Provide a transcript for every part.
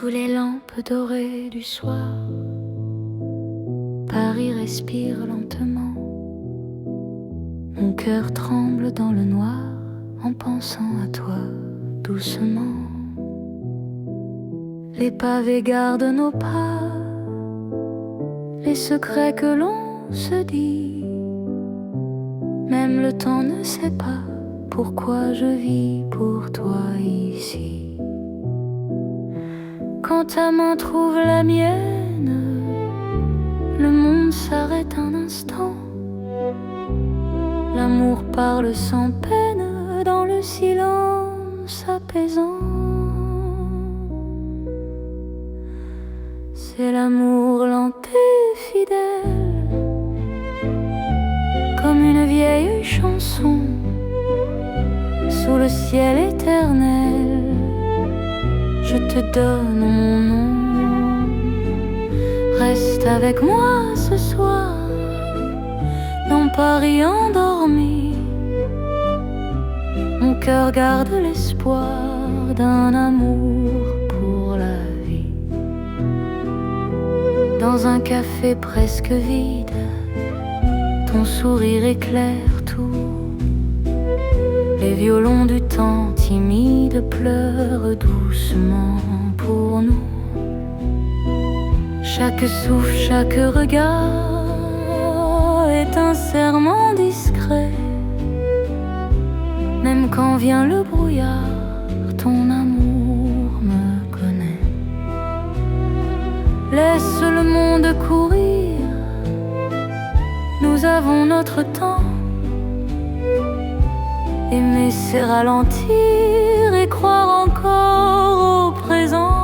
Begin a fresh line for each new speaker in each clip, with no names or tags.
Sous les lampes dorées du soir, Paris respire lentement. Mon cœur tremble dans le noir en pensant à toi doucement. Les pavés gardent nos pas, les secrets que l'on se dit. Même le temps ne sait pas pourquoi je vis pour toi ici. Quand ta main trouve la mienne, le monde s'arrête un instant. L'amour parle sans peine dans le silence apaisant. C'est l'amour lent et fidèle, comme une vieille chanson sous le ciel éternel. Je te donne mon nom. Reste avec moi ce soir dans Paris endormi. Mon cœur garde l'espoir d'un amour pour la vie. Dans un café presque vide, ton sourire éclaire tout. Les violons du temps timide pleurent doucement pour nous. Chaque souffle, chaque regard est un serment discret. Même quand vient le brouillard, ton amour me connaît. Laisse le monde courir, nous avons notre temps. Aimer c'est ralentir et croire encore au présent.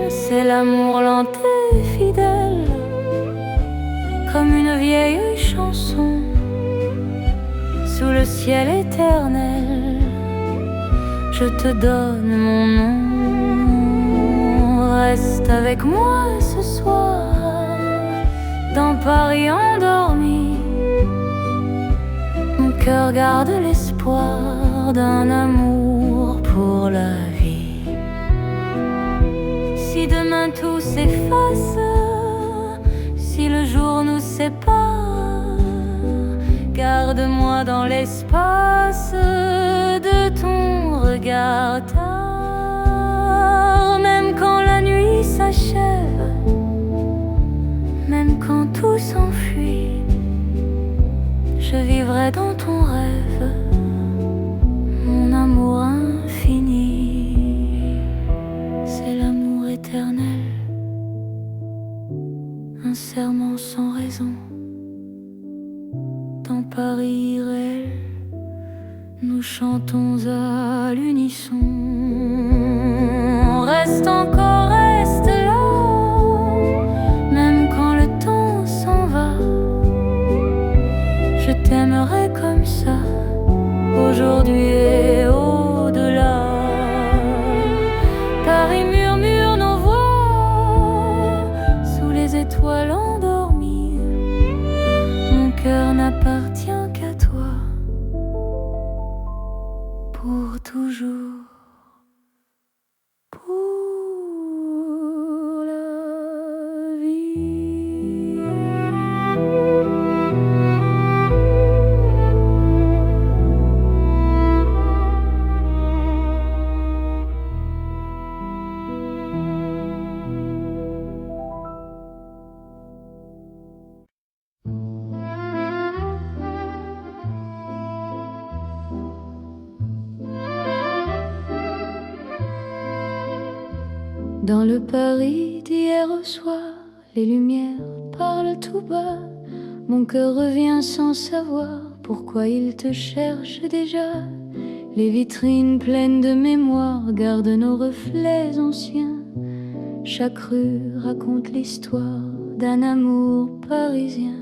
C'est l'amour lent et fidèle, comme une vieille chanson sous le ciel éternel. Je te donne mon nom. Reste avec moi ce soir dans Paris endormi. Mon cœur garde l'espoir d'un amour pour la vie. Si demain tout s'efface, si le jour nous sépare, garde-moi dans l'espace de ton regard tard. Même quand la nuit s'achève, même quand tout s'enfuit, je vivrai dans ton rêve, mon amour infini. C'est l'amour éternel, un serment sans raison. Dans Paris irréel, nous chantons à l'unisson. Reste encore, reste là, même quand le temps s'en va. Je t'aimerai comme ça, aujourd'hui et au-delà. Paris murmure nos voix sous les étoiles endormies. Mon cœur n'appartient qu'à toi pour toujours. Pour la vie. Dans le Paris d'hier au soir, les lumières parlent tout bas. Mon cœur revient sans savoir pourquoi il te cherche déjà. Les vitrines pleines de mémoire gardent nos reflets anciens. Chaque rue raconte l'histoire d'un amour parisien.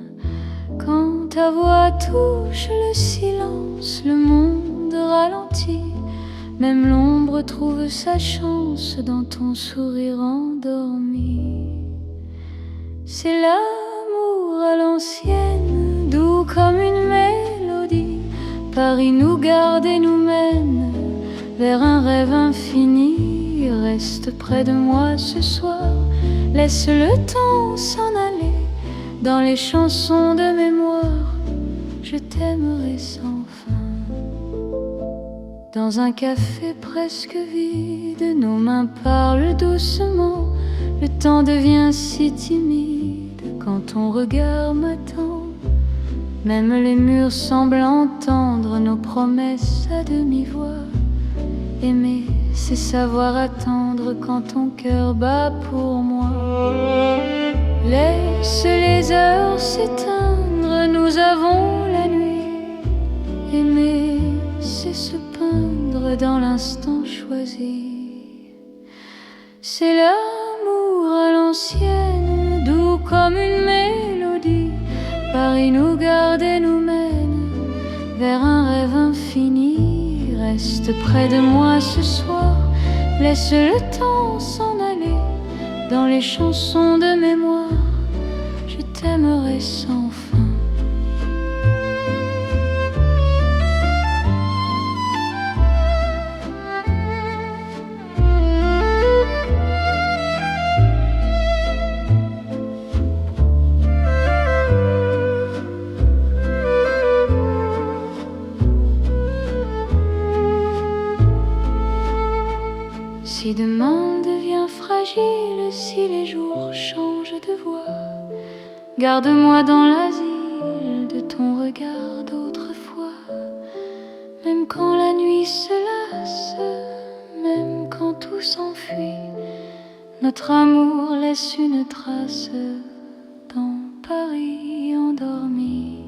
Quand ta voix touche le silence, le monde ralentit. Même l'ombre trouve sa chance dans ton sourire endormi. C'est l'amour à l'ancienne, doux comme une mélodie. Paris nous garde et nous mène vers un rêve infini. reste près de moi ce soir. Laisse le temps s'en aller dans les chansons de mémoire. Je t'aimerai sans fin. Dans un café presque vide, nos mains parlent doucement. Le temps devient si timide quand ton regard m'attend. Même les murs semblent entendre nos promesses à demi-voix. Aimer, c'est savoir attendre quand ton cœur bat pour moi. Laisse les heures s'éteindre, nous avons la nuit. Aimer, c'est se peindre dans l'instant choisi. C'est l'amour à l'ancienne, doux comme une mélodie. Paris nous garde et nous mène vers un rêve infini. Reste près de moi ce soir, laisse le temps s'en aller dans les chansons de mémoire. Je t'aimerai sans fin. Si demain devient fragile, si les jours changent de voix, garde-moi dans l'asile de ton regard d'autrefois. Même quand la nuit se lasse, même quand tout s'enfuit, notre amour laisse une trace dans Paris endormi.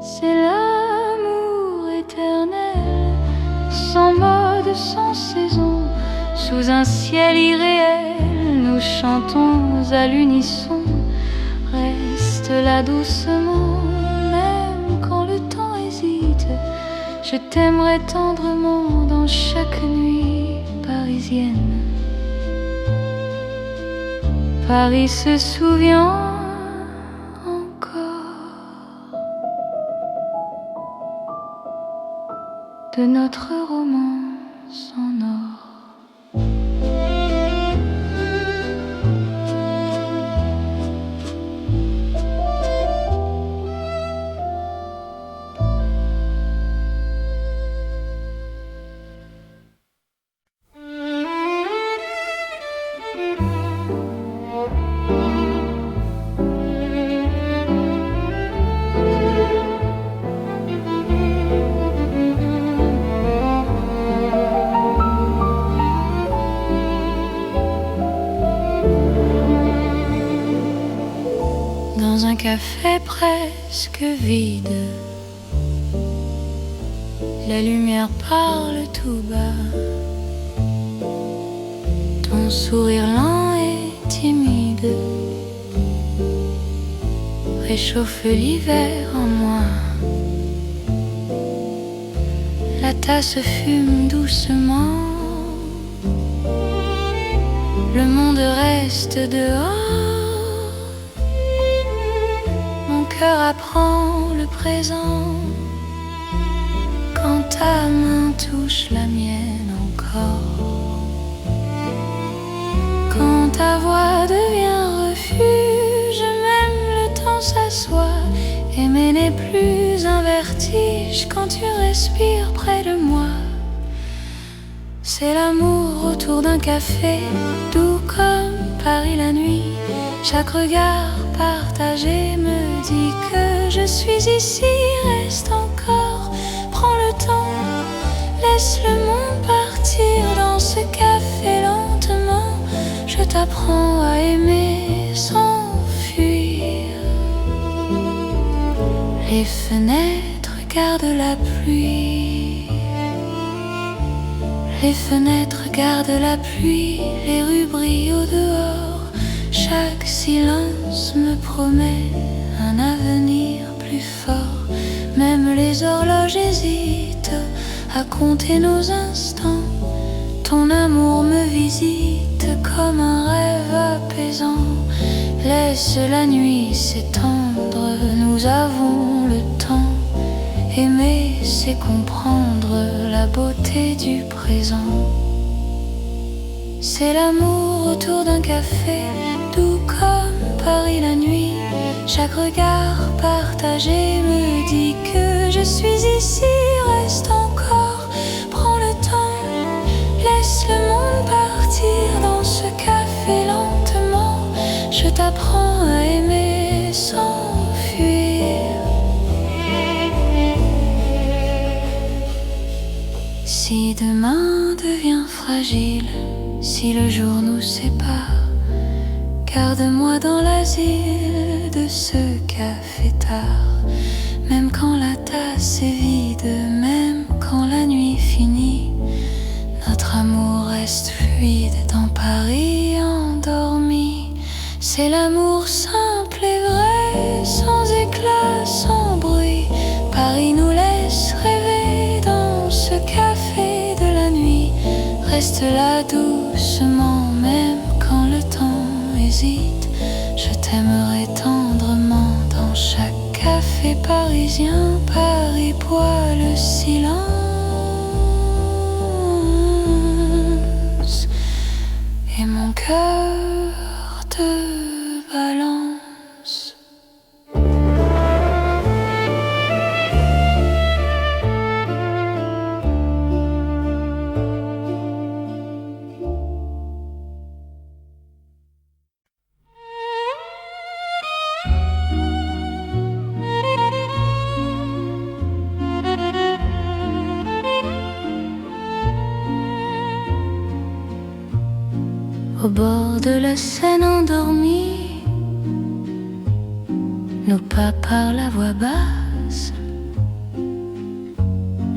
C'est l'amour éternel, sans mode, sans saison, sous un ciel irréel, nous chantons à l'unisson. Reste là doucement, même quand le temps hésite. Je t'aimerai tendrement dans chaque nuit parisienne. Paris se souvient encore de notre romance en or. Dans un café presque vide, la lumière parle tout bas. Ton sourire lent et timide réchauffe l'hiver en moi. La tasse fume doucement, le monde reste dehors. Mon cœur apprend le présent quand ta main touche la mienne encore. Quand ta voix devient refuge, même le temps s'assoit. Aimer n'est plus un vertige quand tu respires près de moi. C'est l'amour autour d'un café, doux comme Paris la nuit. Chaque regard partagé me dit que je suis ici. Reste encore, prends le temps, laisse le monde partir dans ce café lentement. Je t'apprends à aimer sans fuir. Les fenêtres gardent la pluie. Les fenêtres gardent la pluie, les rues brillent au dehors. Chaque silence me promet un avenir plus fort. Même les horloges hésitent à compter nos instants. Ton amour me visite comme un rêve apaisant. Laisse la nuit s'étendre, nous avons le temps. Aimer, c'est comprendre la la beauté du présent. C'est l'amour autour d'un café, doux comme Paris la nuit. Chaque regard partagé me dit que je suis ici. Reste encore, prends le temps, laisse le monde partir dans ce café lentement. Je t'apprends à aimer sans fuir. Si demain devient fragile, si le jour nous sépare, garde-moi dans l'asile de ce café tard. Même quand la tasse est vide, même quand la nuit finit, notre amour reste fluide dans Paris endormi. C'est l'amour simple et vrai, sans éclat, sans bruit. Paris nous laisse rêver dans ce café de la nuit. Reste là doucement, même quand le temps hésite. Je t'aimerai tendrement dans chaque café parisien. Paris boit le silence et mon cœur te balance. Au bord de la Seine endormie, nos pas par la voie basse,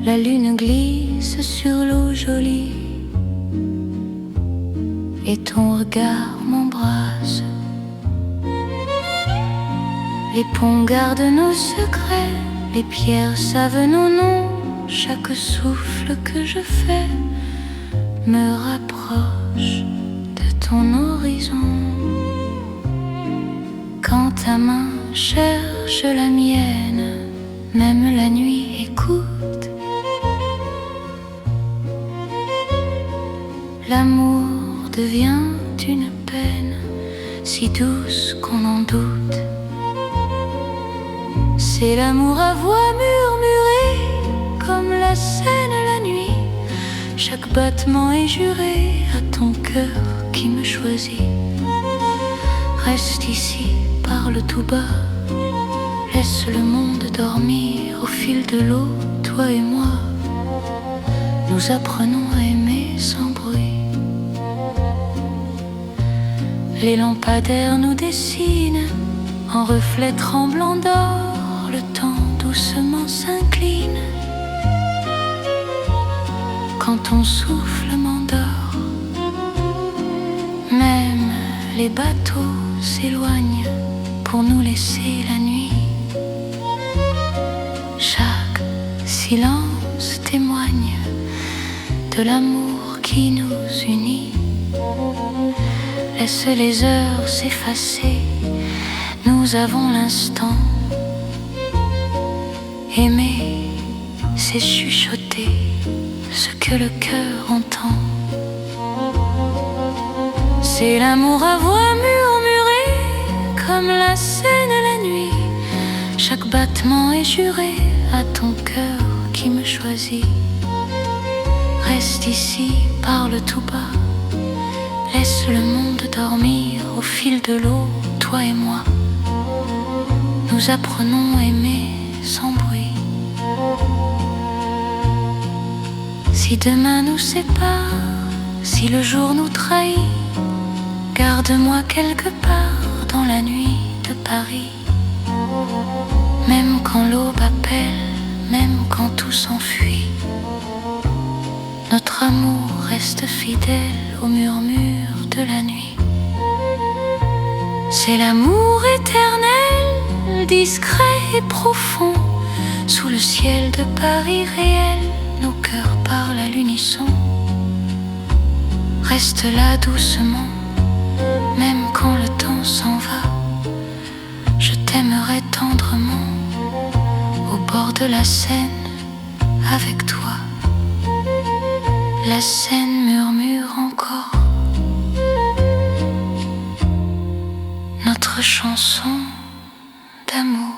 la lune glisse sur l'eau jolie et ton regard m'embrasse. Les ponts gardent nos secrets, les pierres savent nos noms. Chaque souffle que je fais me rapproche ton horizon. Quand ta main cherche la mienne, même la nuit écoute. L'amour devient une peine si douce qu'on en doute. C'est l'amour à voix murmurée comme la Seine la nuit. Chaque battement est juré à ton cœur qui me choisit. Reste ici, parle tout bas, laisse le monde dormir. Au fil de l'eau, toi et moi, nous apprenons à aimer sans bruit. Les lampadaires nous dessinent en reflets tremblants d'or. Le temps doucement s'incline quand ton souffle m'endort. Même les bateaux s'éloignent pour nous laisser la nuit. Chaque silence témoigne de l'amour qui nous unit. Laisse les heures s'effacer, nous avons l'instant. Aimer, c'est chuchoter ce que le cœur entend. C'est l'amour à voix murmurée comme la Seine la nuit. Chaque battement est juré à ton cœur qui me choisit. Reste ici, parle tout bas, laisse le monde dormir. Au fil de l'eau, toi et moi, nous apprenons à aimer sans bruit. Si demain nous sépare, si le jour nous trahit, garde-moi quelque part dans la nuit de Paris. Même quand l'aube appelle, même quand tout s'enfuit, notre amour reste fidèle au murmure de la nuit. C'est l'amour éternel, discret et profond. Sous le ciel de Paris réel, nos cœurs parlent à l'unisson. Reste là doucement, même quand le temps s'en va. Je t'aimerai tendrement au bord de la Seine avec toi. La Seine murmure encore notre chanson d'amour.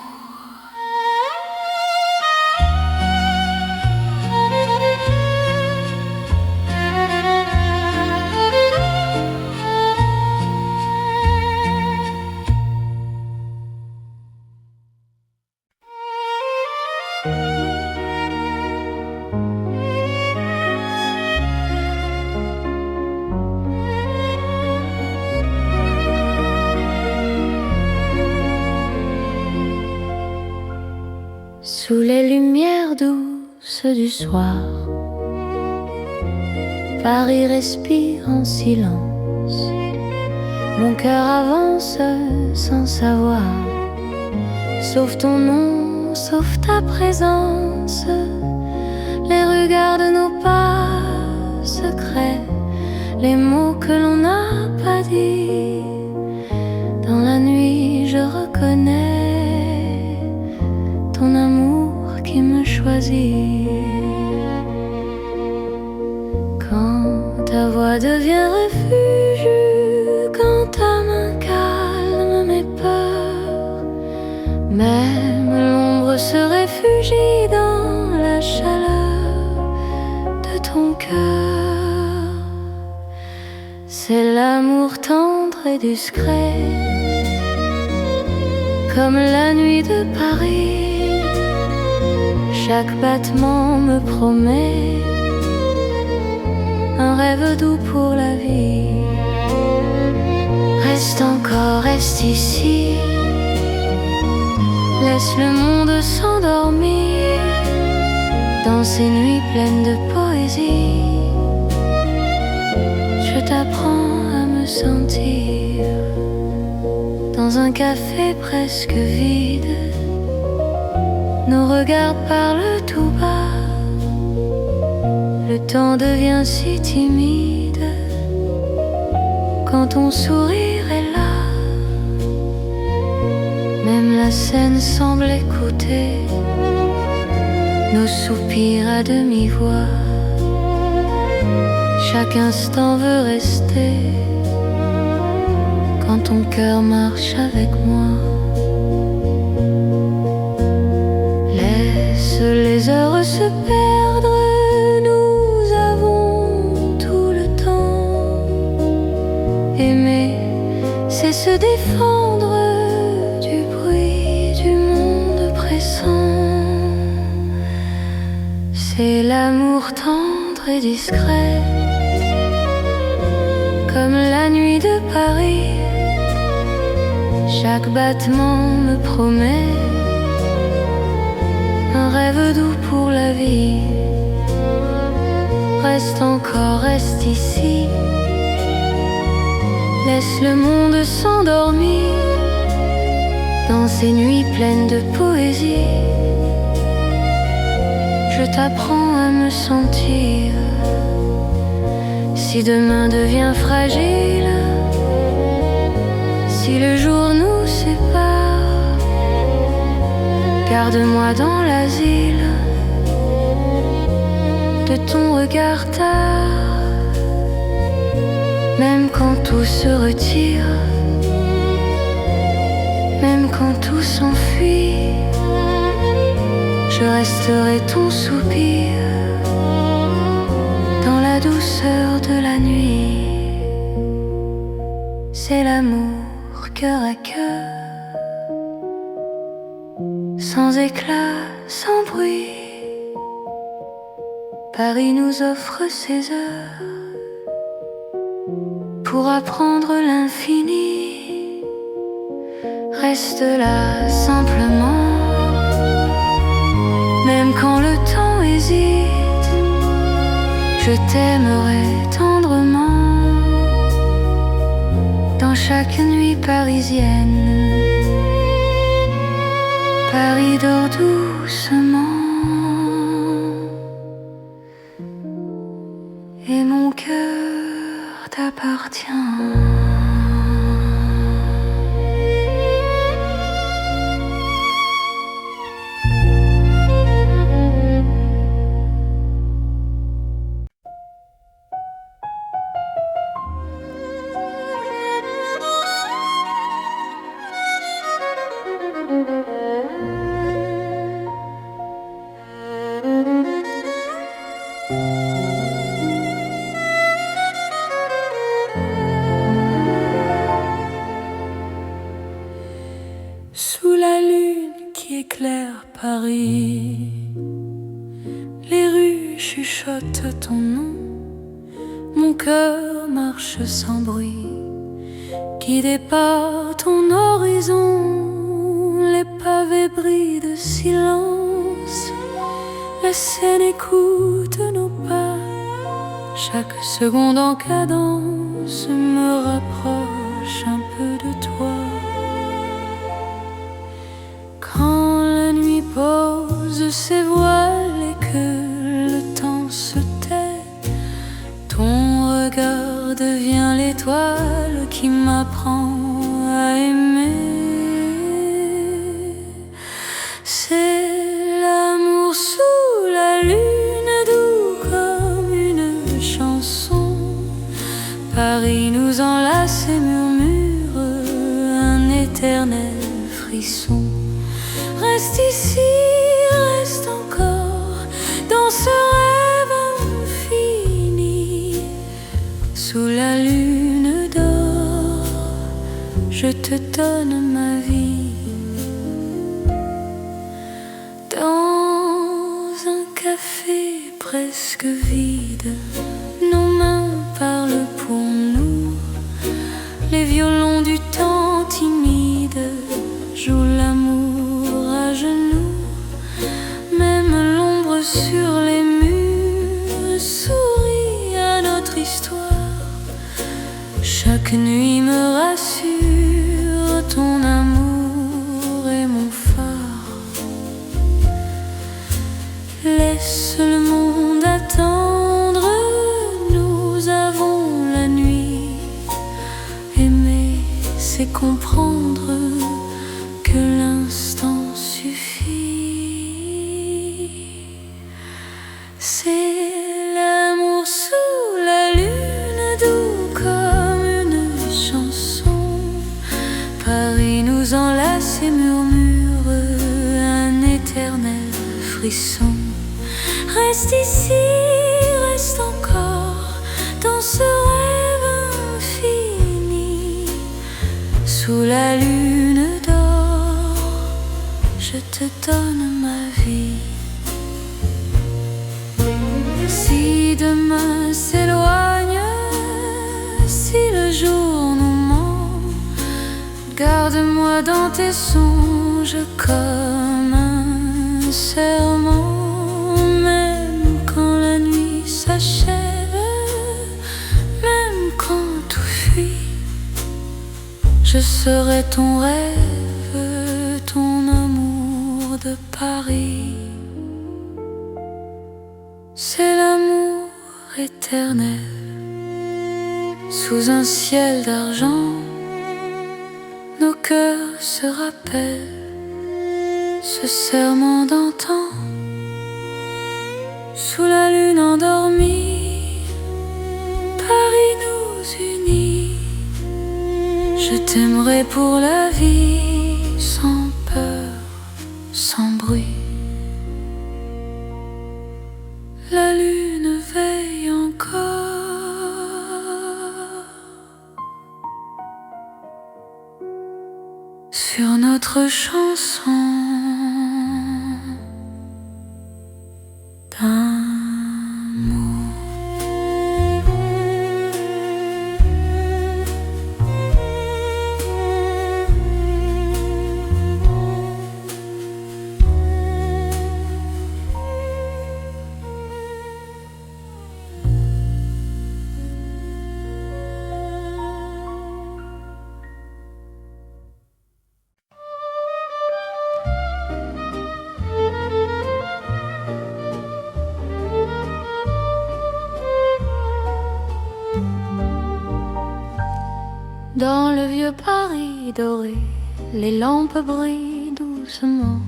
Sous les lumières douces du soir, Paris respire en silence. Mon cœur avance sans savoir, sauf ton nom, sauf ta présence. Les regards de nos pas secrets, les mots que l'on n'a pas dit. Dans la nuit je reconnais ton amour qui me choisit. Quand ta voix devient refuge, quand ta main calme mes peurs, même l'ombre se réfugie dans la chaleur de ton cœur. C'est l'amour tendre et discret, comme la nuit de Paris. Chaque battement me promet un rêve doux pour la vie. Reste encore, reste ici, laisse le monde s'endormir dans ces nuits pleines de poésie. Je t'apprends à me sentir dans un café presque vide. Nos regards parlent tout bas, le temps devient si timide quand ton sourire est là. Même la Seine semble écouter nos soupirs à demi-voix. Chaque instant veut rester quand ton cœur marche avec moi. Laisse les heures se perdre, nous avons tout le temps. Aimer, c'est se défendre du bruit du monde pressant. C'est l'amour tendre et discret, comme la nuit de Paris. Chaque battement me promet un rêve doux pour la vie. Reste encore, reste ici, laisse le monde s'endormir dans ces nuits pleines de poésie. Je t'apprends à me sentir. Si demain devient fragile, si le jour nous sépare, garde-moi dans l'asile de ton regard tard. Même quand tout se retire, même quand tout s'enfuit, je resterai ton soupir dans la douceur de la nuit. C'est l'amour cœur à cœur, sans éclat, sans bruit. Paris nous offre ses heures pour apprendre l'infini. Reste là simplement, même quand le temps hésite, je t'aimerai tendrement dans chaque nuit parisienne. Paris dort doucement et mon cœur t'appartient. Paris. Les rues chuchotent ton nom, mon cœur marche sans bruit, guidé par ton horizon. Les pavés brillent de silence, la Seine écoute nos pas. Chaque seconde en cadence me rapproche un peu de toi. Quand la nuit pose ses voiles et que le temps se tait, ton regard devient l'étoile qui m'apprend à aimer. C'est l'amour sous la lune, doux comme une chanson. Paris nous enlace et murmure un éternel frisson. Reste ici, reste encore dans ce rêve infini. Sous la lune d'or, je te donne ma vie. Dans un café presque vide, nos mains parlent pour nous. Les violons du temps timide jouent l'amour à genoux. Même l'ombre sur les murs sourit à notre histoire. Chaque nuit me rassure, ton amour est mon phare. Laisse le monde attendre, nous avons la nuit. Aimer, c'est comprendre que l'instant suffit. C'est l'amour sous la lune, doux comme une chanson. Paris nous enlace et murmure un éternel frisson. Reste ici, reste encore dans ce rêve infini. Sous la lune d'or, je te donne ma vie. Si demain s'éloigne, si le jour nous ment, garde-moi dans tes songes comme un serment. Même quand la nuit s'achève, même quand tout fuit, je serai ton rêve, ton amour de Paris. C'est l'amour éternel, sous un ciel d'argent, nos cœurs se rappellent ce serment d'antan. Sous la lune endormie, Paris nous unit. Je t'aimerai pour la vie, sans peur, sans bruit. La lune veille encore sur notre chanson d'amour. Dans le vieux Paris doré, les lampes brillent doucement.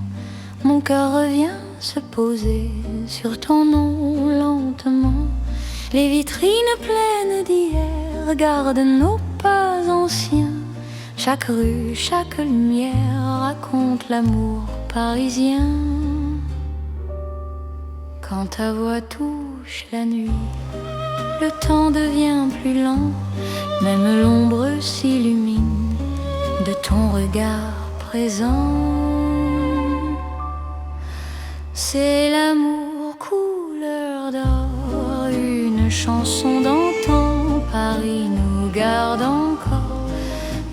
Mon cœur revient se poser sur ton nom lentement. Les vitrines pleines d'hier gardent nos pas anciens. Chaque rue, chaque lumière raconte l'amour parisien. Quand ta voix touche la nuit, le temps devient plus lent. Même l'ombre s'illumine de ton regard présent. C'est l'amour couleur d'or, une chanson d'antan. Paris nous garde encore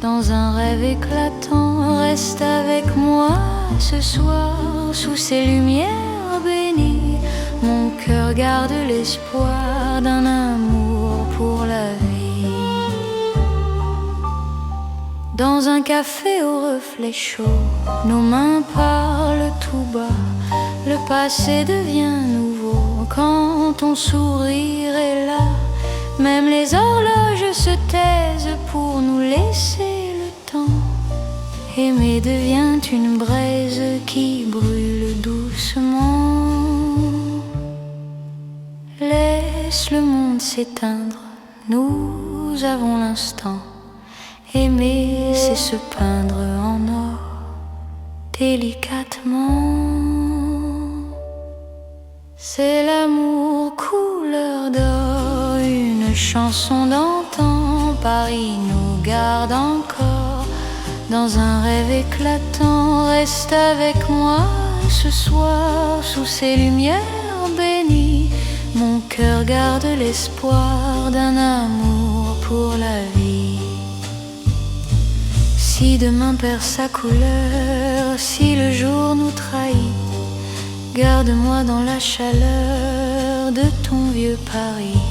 dans un rêve éclatant. Reste avec moi ce soir sous ces lumières bénies. Mon cœur garde l'espoir d'un amour pour la vie. Dans un café au reflet chaud, nos mains parlent tout bas. Le passé devient nouveau quand ton sourire est là. Même les horloges se taisent pour nous laisser le temps. Aimer devient une braise qui brûle doucement. Laisse le monde s'éteindre, nous avons l'instant. Aimer, c'est se peindre en or, délicatement. C'est l'amour couleur d'or, une chanson d'antan. Paris nous garde encore dans un rêve éclatant. Reste avec moi ce soir sous ces lumières bénies. Mon cœur garde l'espoir d'un amour pour la vie. Si demain perd sa couleur, si le jour nous trahit, garde-moi dans la chaleur de ton vieux Paris.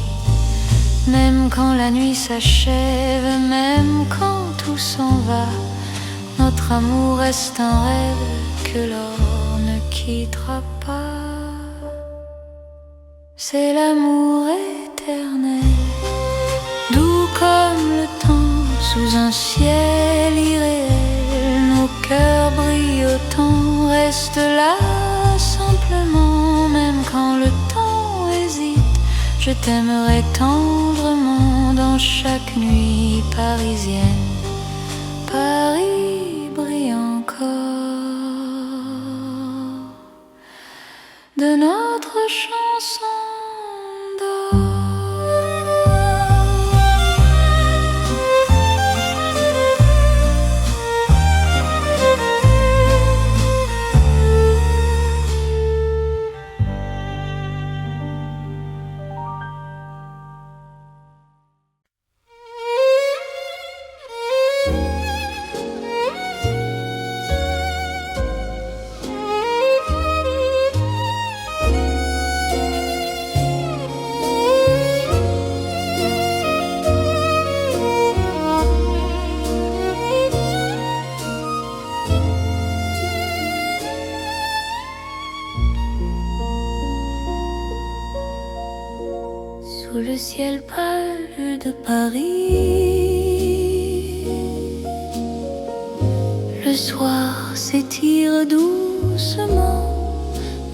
Même quand la nuit s'achève, même quand tout s'en va, notre amour reste un rêve que l'or ne quittera pas. C'est l'amour éternel, doux comme le temps, sous un ciel irréel. Nos cœurs brillent autant, reste là simplement. Même quand le temps hésite, je t'aimerai tendrement. Dans chaque nuit parisienne, Paris brille encore de notre chanson d'or. Sous le ciel pâle de Paris, le soir s'étire doucement.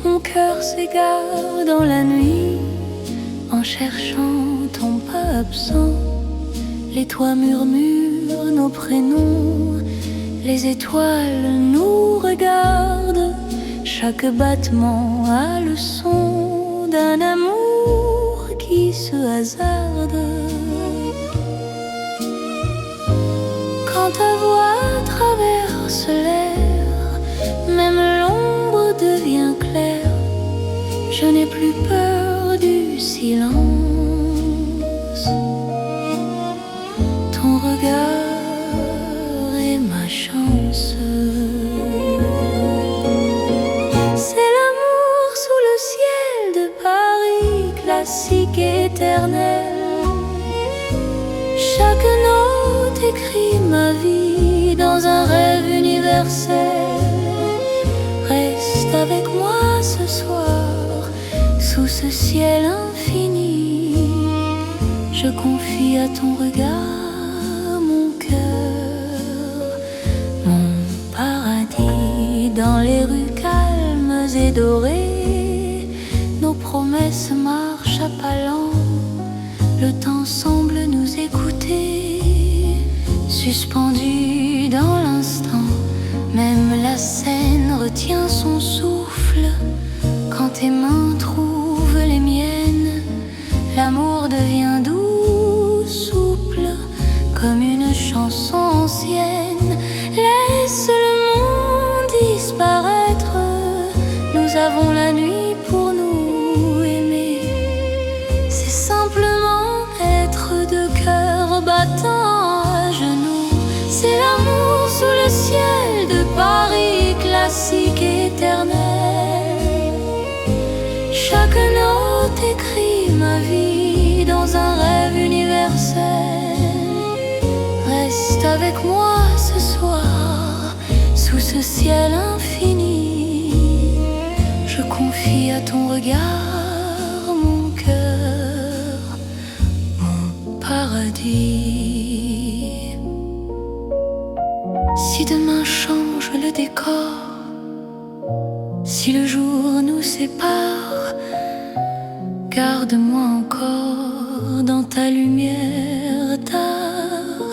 Mon cœur s'égare dans la nuit en cherchant ton pas absent. Les toits murmurent nos prénoms, les étoiles nous regardent. Chaque battement a le son d'un amour qui se hasarde. Quand ta voix traverse l'air, même l'ombre devient claire. Je n'ai plus peur du silence. Ton regard est ma chance. C'est l'amour sous le ciel de Paris, classique éternel. Chaque note écrit ma vie dans un rêve universel. Reste avec moi ce soir sous ce ciel infini. Je confie à ton regard mon cœur, mon paradis. Dans les rues calmes et dorées, nos promesses marchent à pas lents. Le temps semble nous écouter, suspendu dans l'instant. Même la scène retient son souffle quand tes mains trouvent les miennes. L'amour devient doux, souple, comme une chanson ancienne. Laisse le monde disparaître, nous avons la nuit c'est l'amour sous le ciel de Paris, classique et éternel. Chaque note écrit ma vie dans un rêve universel. Reste avec moi ce soir, sous ce ciel infini. Je confie à ton regard mon cœur, mon paradis. Si demain change le décor, si le jour nous sépare, garde-moi encore dans ta lumière tard.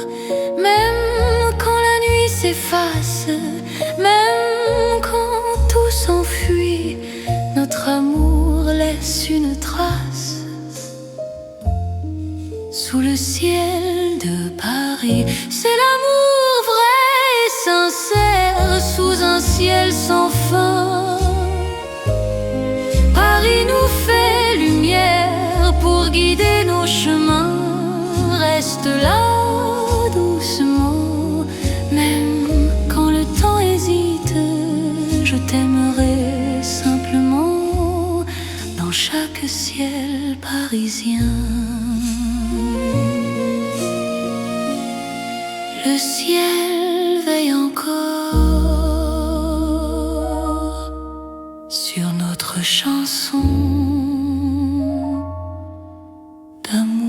Même quand la nuit s'efface, même quand tout s'enfuit, notre amour laisse une trace sous le ciel de Paris. C'est l'amour vrai et sincère sous un ciel sans fin. Paris nous fait lumière pour guider nos chemins. Reste là doucement, même quand le temps hésite. Je t'aimerai simplement dans chaque ciel parisien. Le ciel veille encore sur notre chanson d'amour.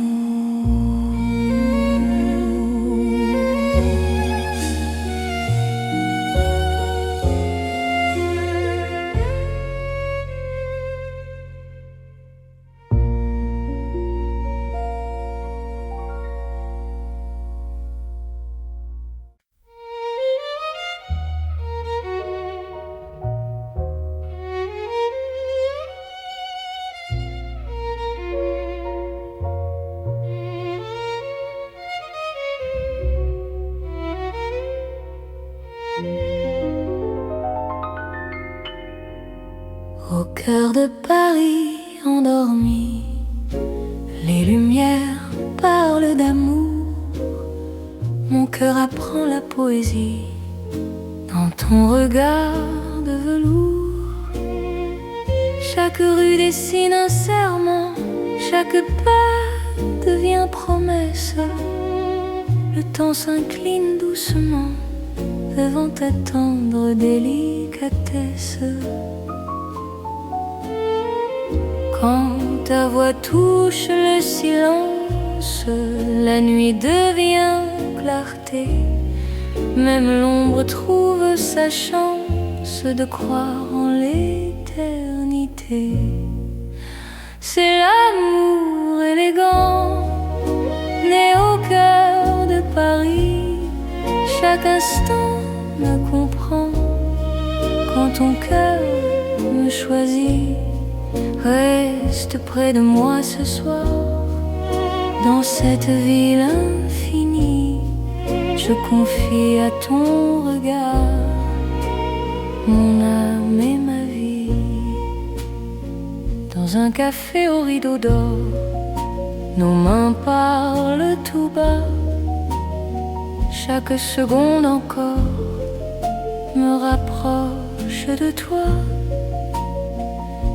Au cœur de Paris endormi, les lumières parlent d'amour. Mon cœur apprend la poésie dans ton regard de velours. Chaque rue dessine un serment, chaque pas devient promesse. Le temps s'incline doucement devant ta tendre délicatesse. Quand ta voix touche le silence, la nuit devient clarté. Même l'ombre trouve sa chance de croire en l'éternité. C'est l'amour élégant, né au cœur de Paris. Chaque instant me comprend quand ton cœur me choisit. Reste près de moi ce soir, dans cette ville infinie. Je confie à ton regard mon âme et ma vie. Dans un café au rideau d'or, nos mains parlent tout bas. Chaque seconde encore me rapproche de toi.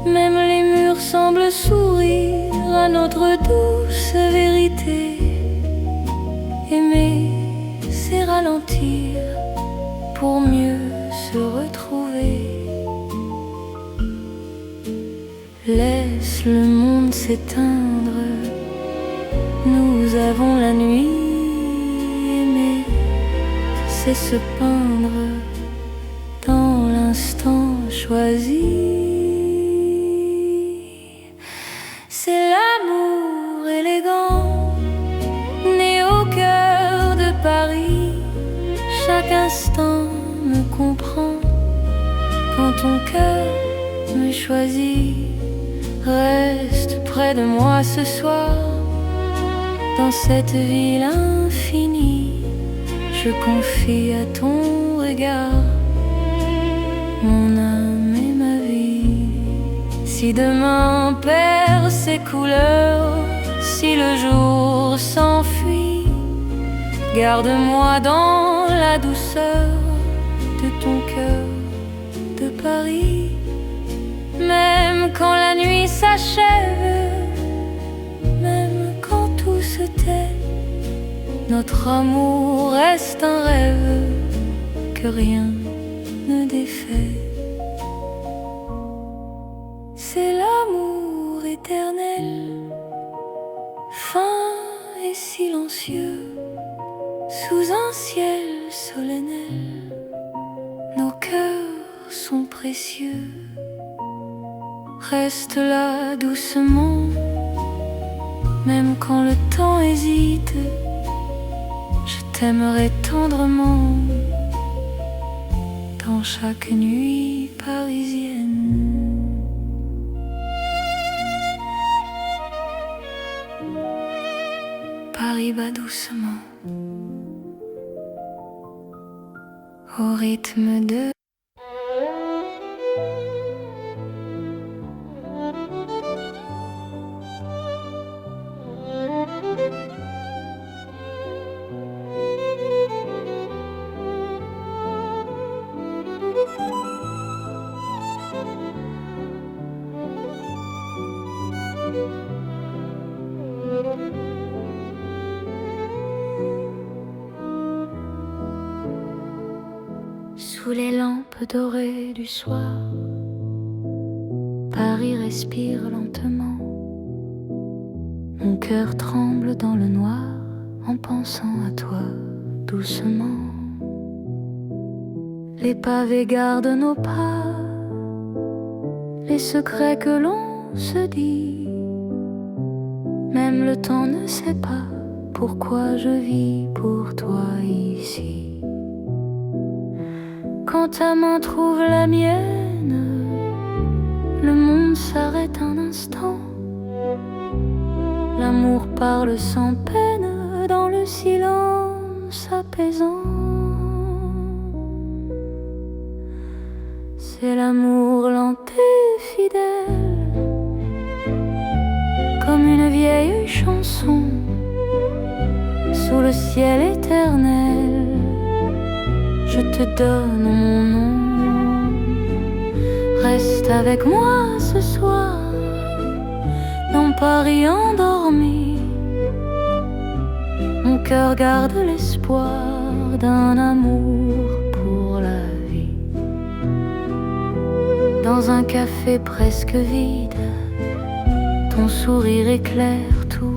Même les murs semblent sourire à notre douce vérité. Aimer, c'est ralentir pour mieux se retrouver. Laisse le monde s'éteindre, nous avons la nuit. Aimer, c'est se peindre dans l'instant choisi. C'est l'amour élégant, né au cœur de Paris. Chaque instant me comprend quand ton cœur me choisit. Reste près de moi ce soir, dans cette ville infinie. Je confie à ton regard mon âme et ma vie. Si demain perd ses couleurs, si le jour s'enfuit, Garde-moi dans la douceur de ton cœur de Paris. Même quand la nuit s'achève, même quand tout se tait, notre amour reste un rêve que rien ne défait. C'est l'amour éternel, fin et silencieux, sous un ciel solennel. Nos cœurs sont précieux. Reste là doucement, même quand le temps hésite. Je t'aimerai tendrement dans chaque nuit parisienne. Paris bat doucement au rythme de sous les lampes dorées du soir. Paris respire lentement. Mon cœur tremble dans le noir en pensant à toi doucement. Les pavés gardent nos pas, les secrets que l'on se dit. Même le temps ne sait pas pourquoi je vis pour toi ici. Quand ta main trouve la mienne, le monde s'arrête un instant. L'amour parle sans peine dans le silence apaisant. C'est l'amour lent et fidèle, comme une vieille chanson sous le ciel éternel. Je te donne mon nom. Reste avec moi ce soir dans Paris endormi. Mon cœur garde l'espoir d'un amour pour la vie. Dans un café presque vide, ton sourire éclaire tout.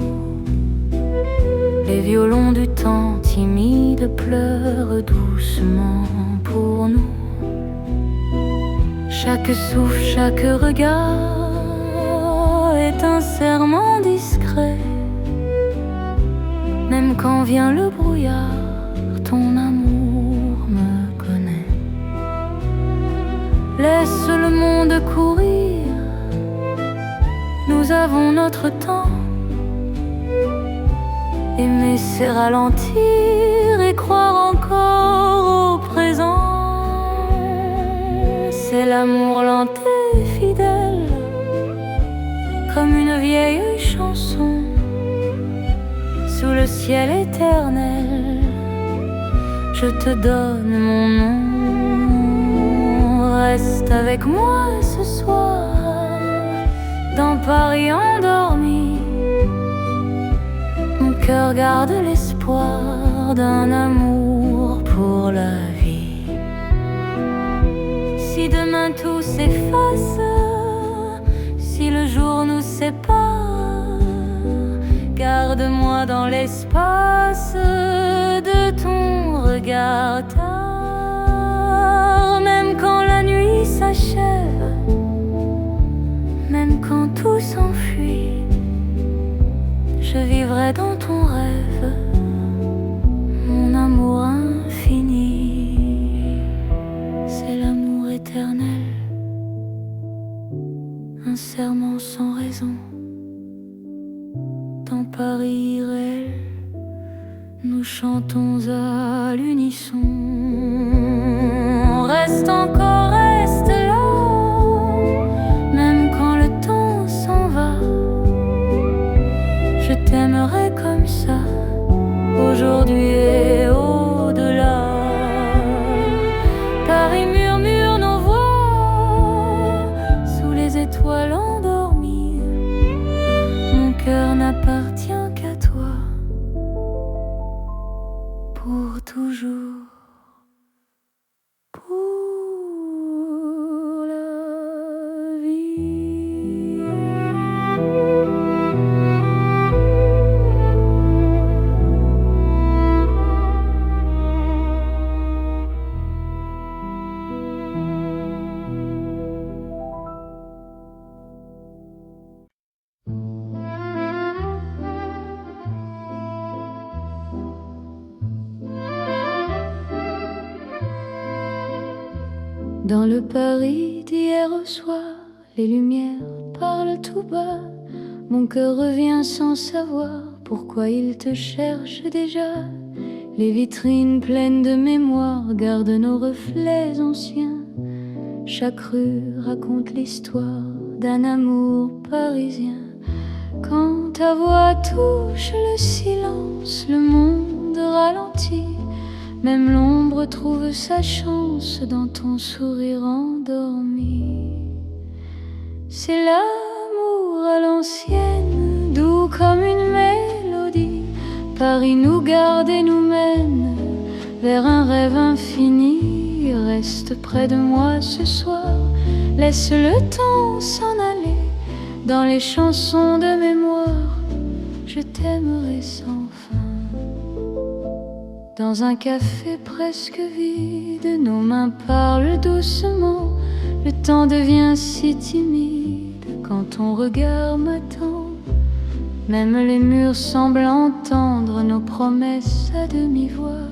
Les violons du temps timide pleurent doucement pour nous. Chaque souffle, chaque regard est un serment discret. Même quand vient le brouillard, ton amour me connaît. Laisse le monde courir, nous avons notre temps. Aimer c'est ralentir et croire encore au présent. C'est l'amour lent et fidèle, comme une vieille chanson sous le ciel éternel. Je te donne mon nom. Reste avec moi ce soir dans Paris endormi. Mon cœur garde l'espoir d'un amour pour la vie. Si demain tout s'efface, si le jour nous sépare, garde-moi dans l'espace de ton regard tard. Même quand la nuit s'achève, même quand tout s'enfuit, je vivrai dans ton rêve, mon amour infini. C'est l'amour éternel, un serment sans raison. Dans Paris irréel, nous chantons à l'unisson. Reste encore, reste là, même quand le temps s'en va. Je t'aimerai comme ça, aujourd'hui et pour toujours. Pour la vie. Dans le Paris d'hier au soir, les lumières parlent tout bas. Mon cœur revient sans savoir pourquoi il te cherche déjà. Les vitrines pleines de mémoire gardent nos reflets anciens. Chaque rue raconte l'histoire d'un amour parisien. Quand ta voix touche le silence, le monde ralentit. Même l'ombre trouve sa chance dans ton sourire endormi. C'est l'amour à l'ancienne, doux comme une mélodie. Paris nous garde et nous mène vers un rêve infini. Reste près de moi ce soir, laisse le temps s'en aller. Dans les chansons de mémoire, je t'aimerai sans fin. Dans un café presque vide, nos mains parlent doucement. Le temps devient si timide quand ton regard m'attend. Même les murs semblent entendre nos promesses à demi-voix.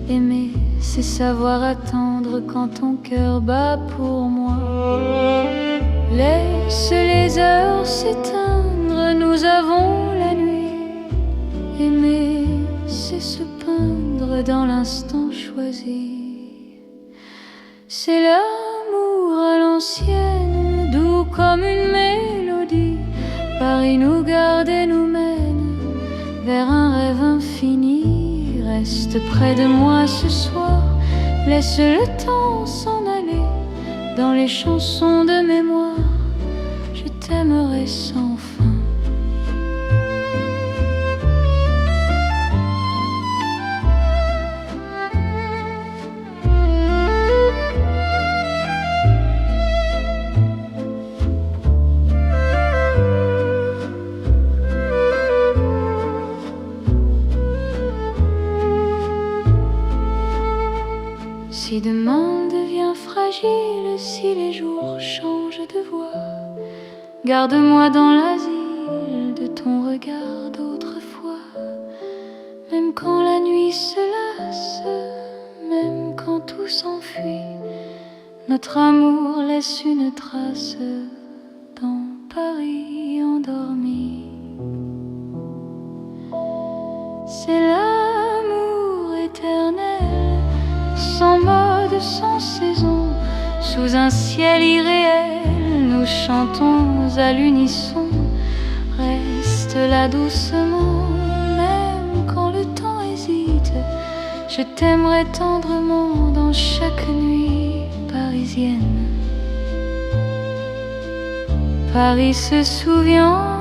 Aimer, c'est savoir attendre quand ton cœur bat pour moi. Laisse les heures s'éteindre, nous avons la nuit. Aimer, c'est se peindre dans l'instant choisi. C'est l'amour à l'ancienne, doux comme une mélodie. Paris nous garde et nous mène vers un rêve infini. Reste près de moi ce soir, laisse le temps s'en aller. Dans les chansons de mémoire, je t'aimerai sans fin. Si demain devient fragile, si les jours changent de voix, garde-moi dans l'asile de ton regard d'autrefois. Même quand la nuit se lasse, même quand tout s'enfuit, notre amour laisse une trace dans Paris endormi. C'est l'amour éternel, sans mode, sans saison, sous un ciel irréel, nous chantons à l'unisson. Reste là doucement, même quand le temps hésite. Je t'aimerai tendrement dans chaque nuit parisienne. Paris se souvient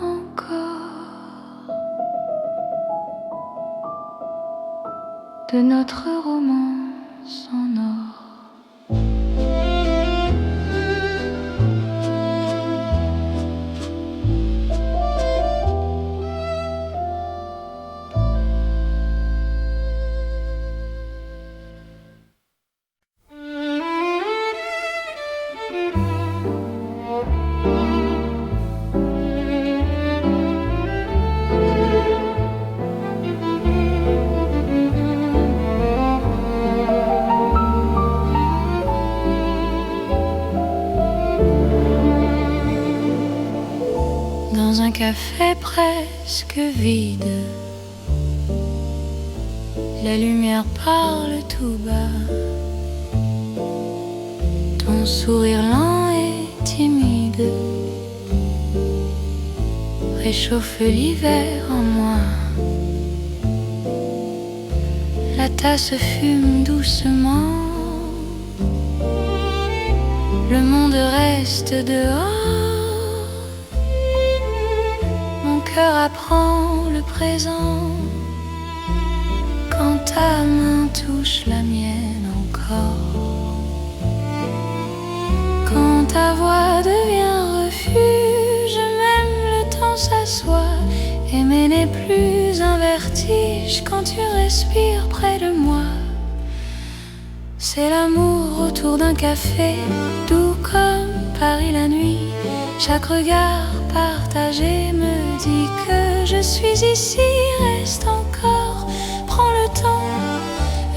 encore de notre romance en or. Dans un café presque vide, la lumière parle tout bas. Ton sourire lent et timide réchauffe l'hiver en moi. La tasse fume doucement, le monde reste dehors. Mon cœur apprend le présent ta main touche la mienne encore, quand ta voix devient refuge, même le temps s'assoit. Aimer n'est plus un vertige quand tu respires près de moi. C'est l'amour autour d'un café, doux comme Paris la nuit. Chaque regard partagé me dit que je suis ici. Reste encore, prends le temps,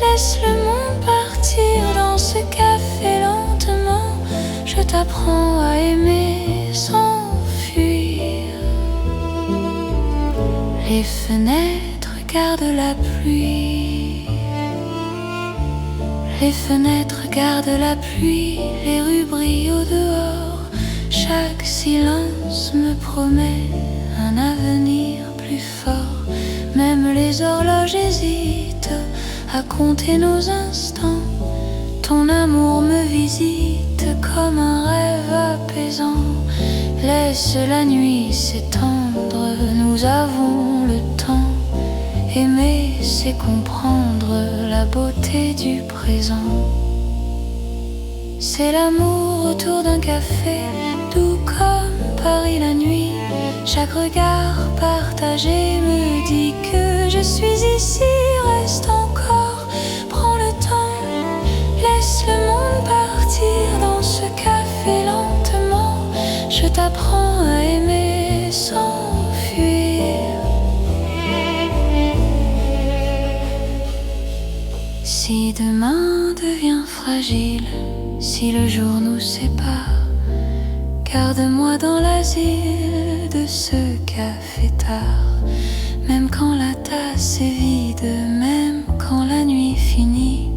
laisse le monde partir dans ce café lentement. Je t'apprends à aimer sans fuir. Les fenêtres gardent la pluie. Les fenêtres gardent la pluie, les rues brillent au dehors. Chaque silence me promet un avenir plus fort. Même les horloges hésitent à compter nos instants. Ton amour me visite comme un rêve apaisant. Laisse la nuit s'étendre, nous avons le temps. Aimer, c'est comprendre la beauté du présent. C'est l'amour autour d'un café, doux comme Paris la nuit. Chaque regard partagé me dit que je suis ici. Reste encore, prends le temps, laisse le monde partir dans ce café lentement. Je t'apprends à aimer sans fuir. Si demain devient fragile, si le jour nous sépare, garde-moi dans l'asile de ce café tard. Même quand la tasse est vide, même quand la nuit finit,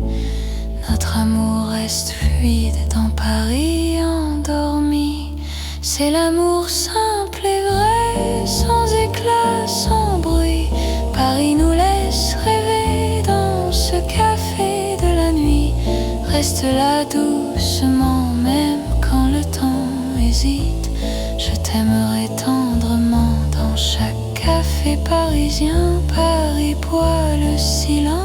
notre amour reste fluide dans Paris endormi. C'est l'amour simple et vrai, sans éclat, sans bruit. Paris nous laisse rêver dans ce café de la nuit. Reste là doucement, même quand le temps hésite. Je t'aimerai tendrement dans chaque café parisien. Paris boit le silence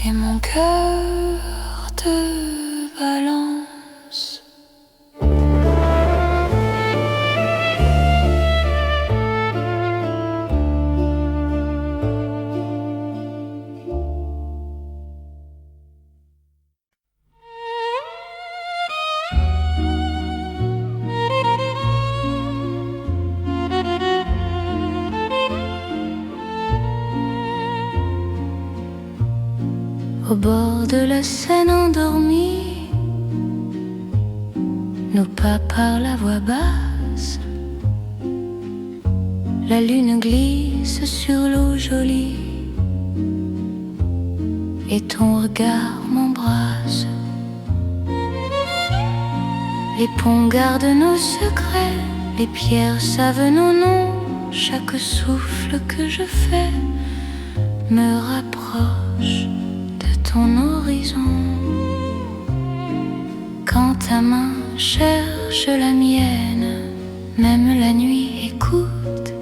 et mon cœur te balance. Au bord de la Seine endormie, nos pas parlent à voix basse. La lune glisse sur l'eau jolie et ton regard m'embrasse. Les ponts gardent nos secrets, les pierres savent nos noms. Chaque souffle que je fais me rapproche ton horizon. Quand ta main cherche la mienne, même la nuit écoute.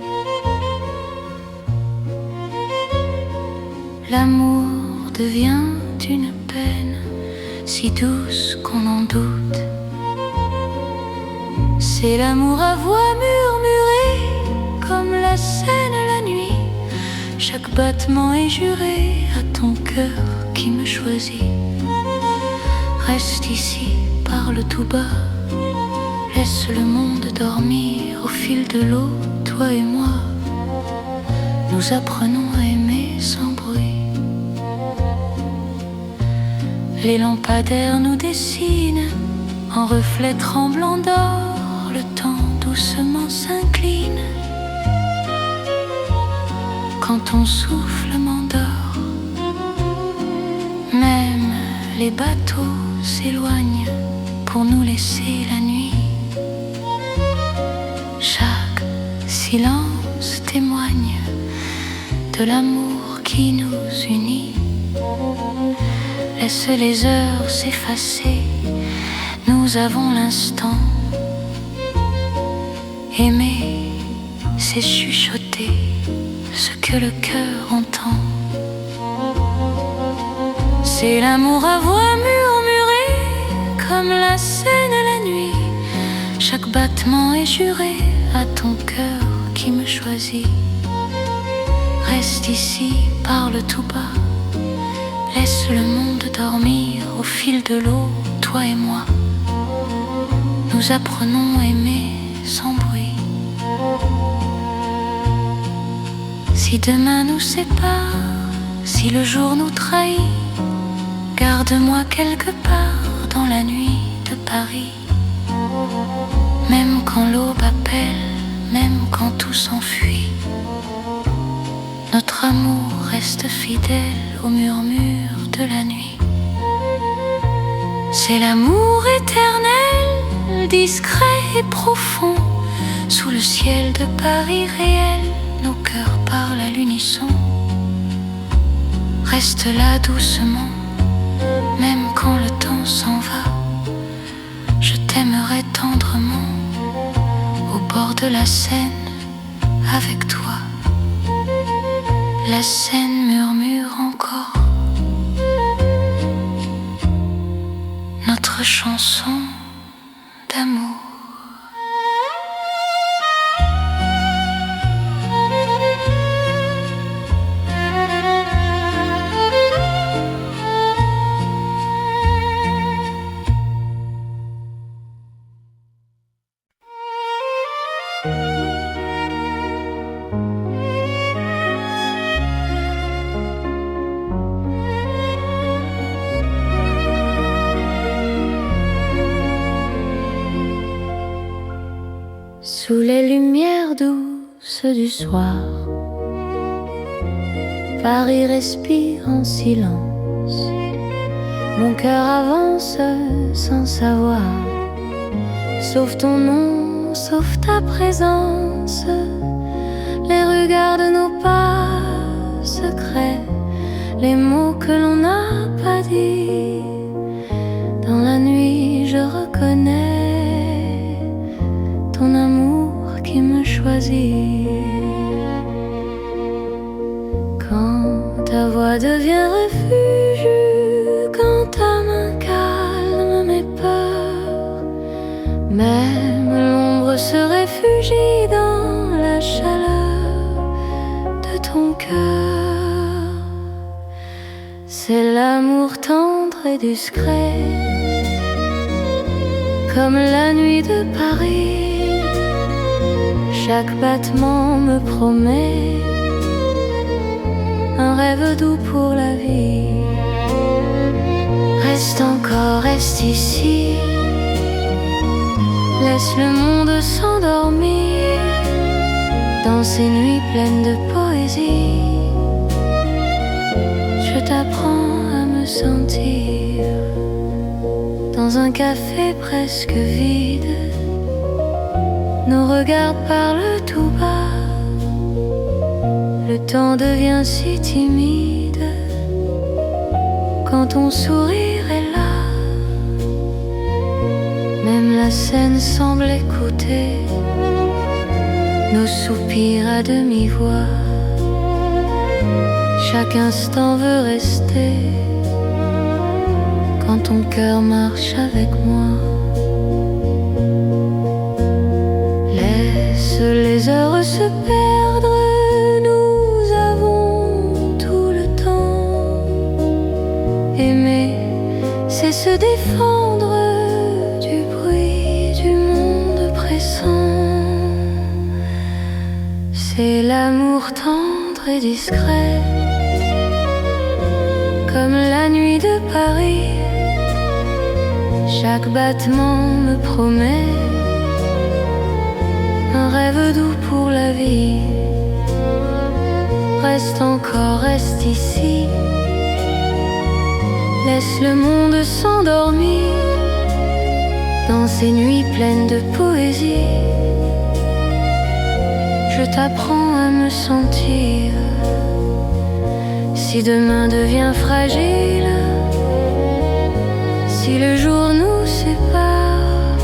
L'amour devient une peine si douce qu'on en doute. C'est l'amour à voix murmurée comme la Seine la nuit. Chaque battement est juré à ton cœur qui me choisit. Reste ici, parle tout bas, laisse le monde dormir. Au fil de l'eau, toi et moi, nous apprenons à aimer sans bruit. Les lampadaires nous dessinent en reflets tremblants d'or. Le temps doucement s'incline quand ton souffle m'endort. Même les bateaux s'éloignent pour nous laisser la nuit. Chaque silence témoigne de l'amour qui nous unit. Laisse les heures s'effacer, nous avons l'instant. Aimer, c'est chuchoter ce que le cœur entend. C'est l'amour à voix murmurée, comme la Seine la nuit. Chaque battement est juré à ton cœur qui me choisit. Reste ici, parle tout bas, laisse le monde dormir au fil de l'eau, toi et moi. Nous apprenons à aimer sans bruit. Si demain nous sépare, si le jour nous trahit, garde-moi quelque part dans la nuit de Paris. Même quand l'aube appelle, même quand tout s'enfuit, notre amour reste fidèle au murmure de la nuit. C'est l'amour éternel, discret et profond. Sous le ciel de Paris réel, nos cœurs parlent à l'unisson. Reste là doucement, même quand le temps s'en va. Je t'aimerai tendrement, au bord de la Seine, avec toi. La Seine murmure encore notre chanson d'amour. Sous les lumières douces du soir, Paris respire en silence. Mon cœur avance sans savoir, sauf ton nom, sauf ta présence. Les regards de nos pas secrets, les mots que l'on n'a pas dit. Dans la nuit je reconnais ton amour qui me choisit. Quand ta voix devient refuge, quand ta main calme mes peurs, même l'ombre se réfugie dans la chaleur de ton cœur. C'est l'amour tendre et discret, comme la nuit de Paris. Chaque battement me promet un rêve doux pour la vie. Reste encore, reste ici, laisse le monde s'endormir dans ces nuits pleines de poésie. Je t'apprends à me sentir dans un café presque vide. Nos regards parlent tout bas, le temps devient si timide quand ton sourire est là. Même la Seine semble écouter nos soupirs à demi-voix. Chaque instant veut rester quand ton cœur marche avec moi. Laisse les heures se perdre, nous avons tout le temps. Aimer, c'est se défendre du bruit du monde pressant. C'est l'amour tendre et discret, comme la nuit de Paris. Chaque battement me promet un rêve doux pour la vie. Reste encore, reste ici, laisse le monde s'endormir dans ces nuits pleines de poésie. Je t'apprends à me sentir, si demain devient fragile, si le jour nous sépare,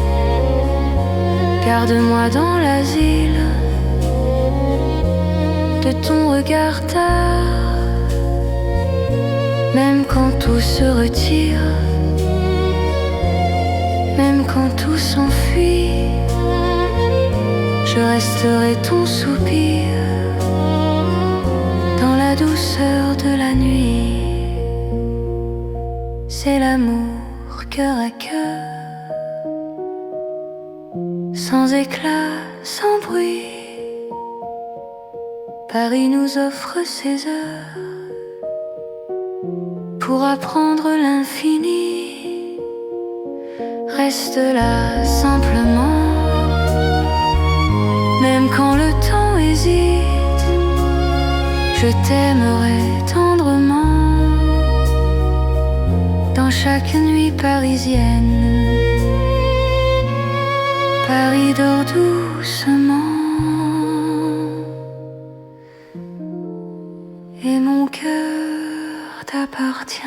garde-moi dans l'asile regard tard, même quand tout se retire, même quand tout s'enfuit, je resterai ton soupir dans la douceur de la nuit. C'est l'amour cœur à cœur, sans éclat, sans bruit. Paris nous offre ses heures pour apprendre l'infini. Reste là simplement, même quand le temps hésite, je t'aimerai tendrement. Dans chaque nuit parisienne, Paris dort doucement et mon cœur t'appartient.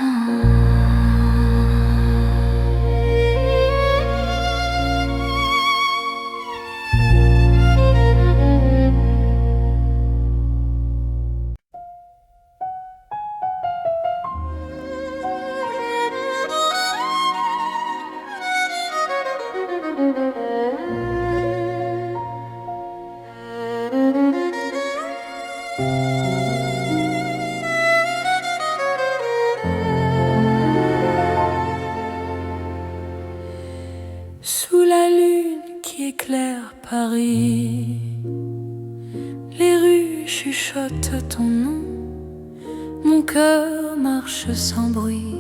Sous la lune qui éclaire Paris, les rues chuchotent ton nom. Mon cœur marche sans bruit,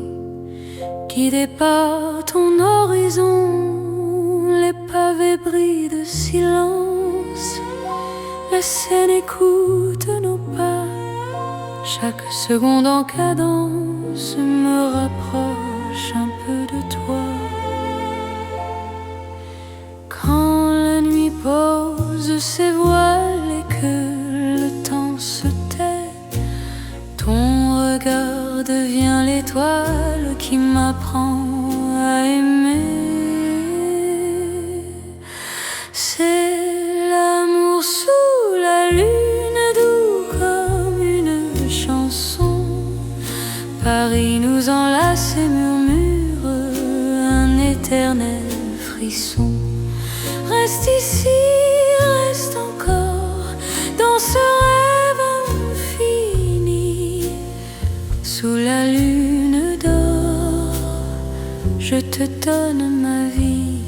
guidé par ton horizon. Les pavés brillent de silence, la Seine écoute nos pas. Chaque seconde en cadence me rapproche un peu de toi. Quand la nuit pose ses voiles et que le temps se tait, ton regard devient l'étoile qui m'apprend à aimer. C'est l'amour sous la lune, doux comme une chanson. Paris nous enlace et murmure un éternel frisson. Reste ici, reste encore dans ce rêve infini. Sous la lune d'or, je te donne ma vie.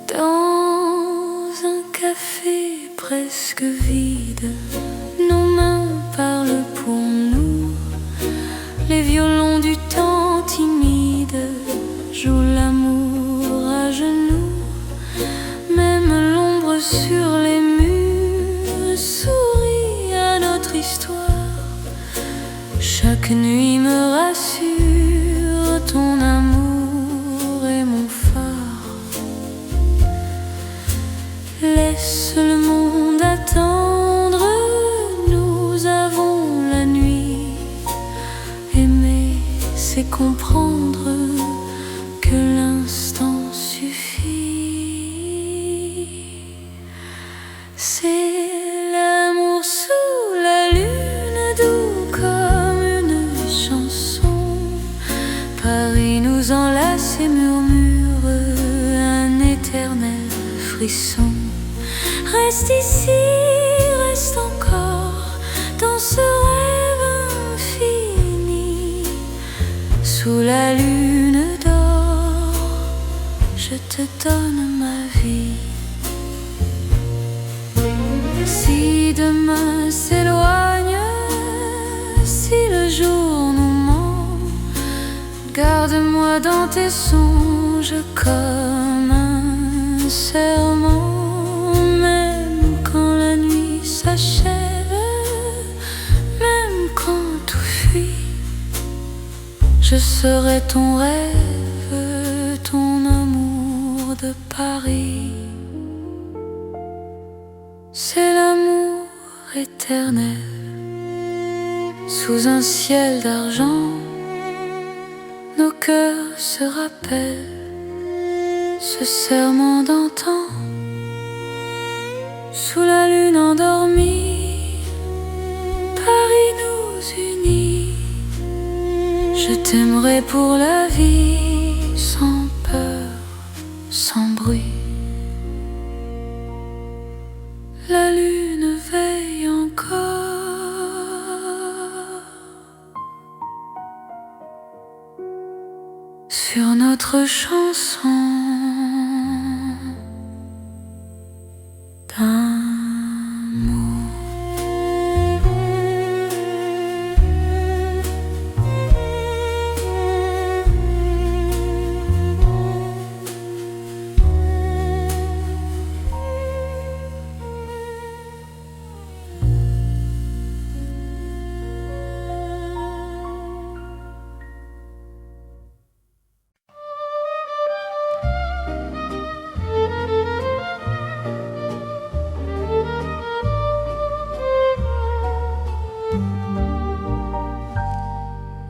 Dans un café presque vide, nos mains parlent pour nous. Les violons du temps timide jouent l'amour à genoux. Même l'ombre sur les murs sourit à notre histoire. Chaque nuit me rassure, ton amour est mon phare. Laisse le monde attendre, nous avons la nuit. Aimer, c'est comprendre que l'instant suffit. C'est l'amour sous la lune, doux comme une chanson. Paris nous enlace et murmure un éternel frisson. Reste ici, reste encore dans ce rêve infini. Sous la lune d'or, je te donne ma vie. Si demain s'éloigne, si le jour nous ment, garde-moi dans tes songes comme un serment. Même quand la nuit s'achève, même quand tout fuit, je serai ton rêve, ton amour de Paris. C'est l'amour éternel, sous un ciel d'argent. Nos cœurs se rappellent ce serment d'antan. Sous la lune endormie, Je t'aimerai pour la vie, sans peur, sans bruit. La lune veille encore sur notre chanson d'amour.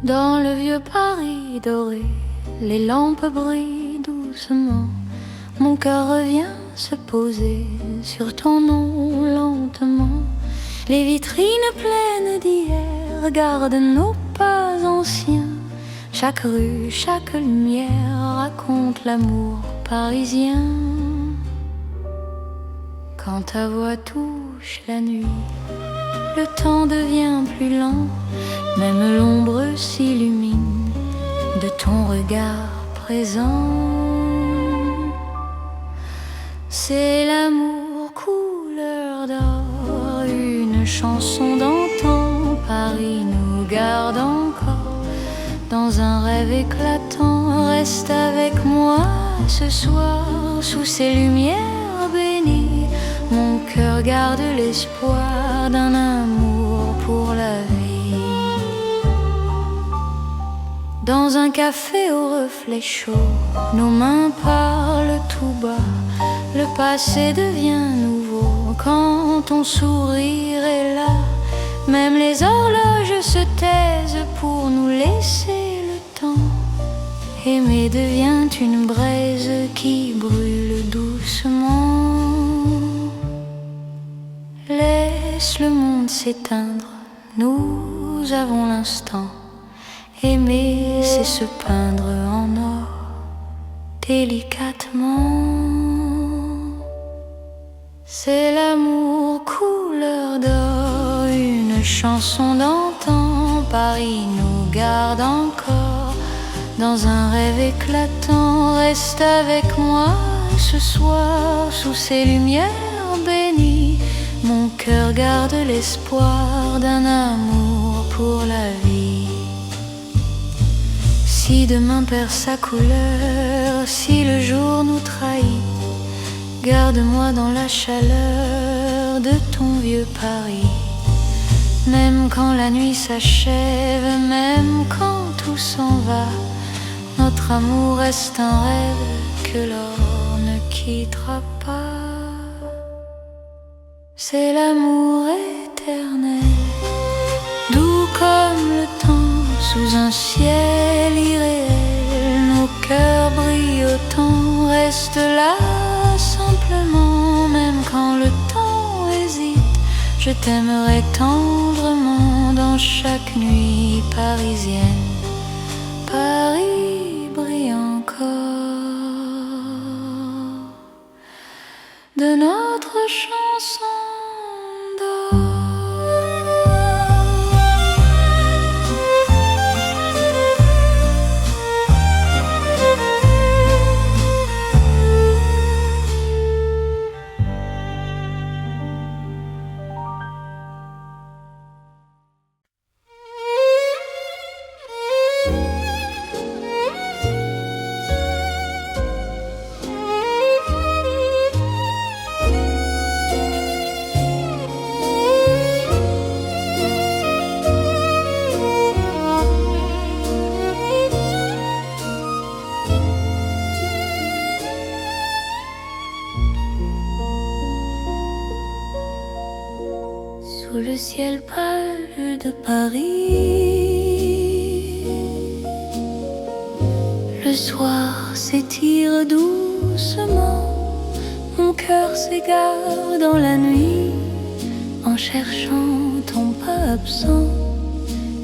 Dans le vieux Paris doré, les lampes brillent doucement. Mon cœur revient se poser sur ton nom lentement. Les vitrines pleines d'hier gardent nos pas anciens. Chaque rue, chaque lumière raconte l'amour parisien. Quand ta voix touche la nuit, le temps devient plus lent. Même l'ombre s'illumine de ton regard présent. C'est l'amour couleur d'or, une chanson d'antan. Paris nous garde encore dans un rêve éclatant. Reste avec moi ce soir sous ces lumières bénies. Mon cœur garde l'espoir d'un amour pour la vie. Dans un café au reflet chaud, nos mains parlent tout bas. Le passé devient nouveau quand ton sourire est là. Même les horloges se taisent pour nous laisser le temps. Aimer devient une braise qui brûle doucement. Laisse le monde s'éteindre, nous avons l'instant. Aimer, c'est se peindre en or, délicatement. C'est l'amour couleur d'or, une chanson d'antan. Paris nous garde encore dans un rêve éclatant. Reste avec moi ce soir sous ces lumières bénies. Mon cœur garde l'espoir d'un amour pour la vie. Si demain perd sa couleur, si le jour nous trahit, garde-moi dans la chaleur de ton vieux Paris. Même quand la nuit s'achève, même quand tout s'en va, notre amour reste un rêve que l'or ne quittera pas. C'est l'amour éternel, doux comme le temps, sous un ciel irréel. Nos cœurs brillent autant, reste là simplement. Même quand le temps hésite, je t'aimerai tendrement dans chaque nuit parisienne. Paris brille encore de notre chanson d'or. Sous le ciel pâle de Paris, le soir s'étire doucement. Mon cœur s'égare dans la nuit en cherchant ton pas absent.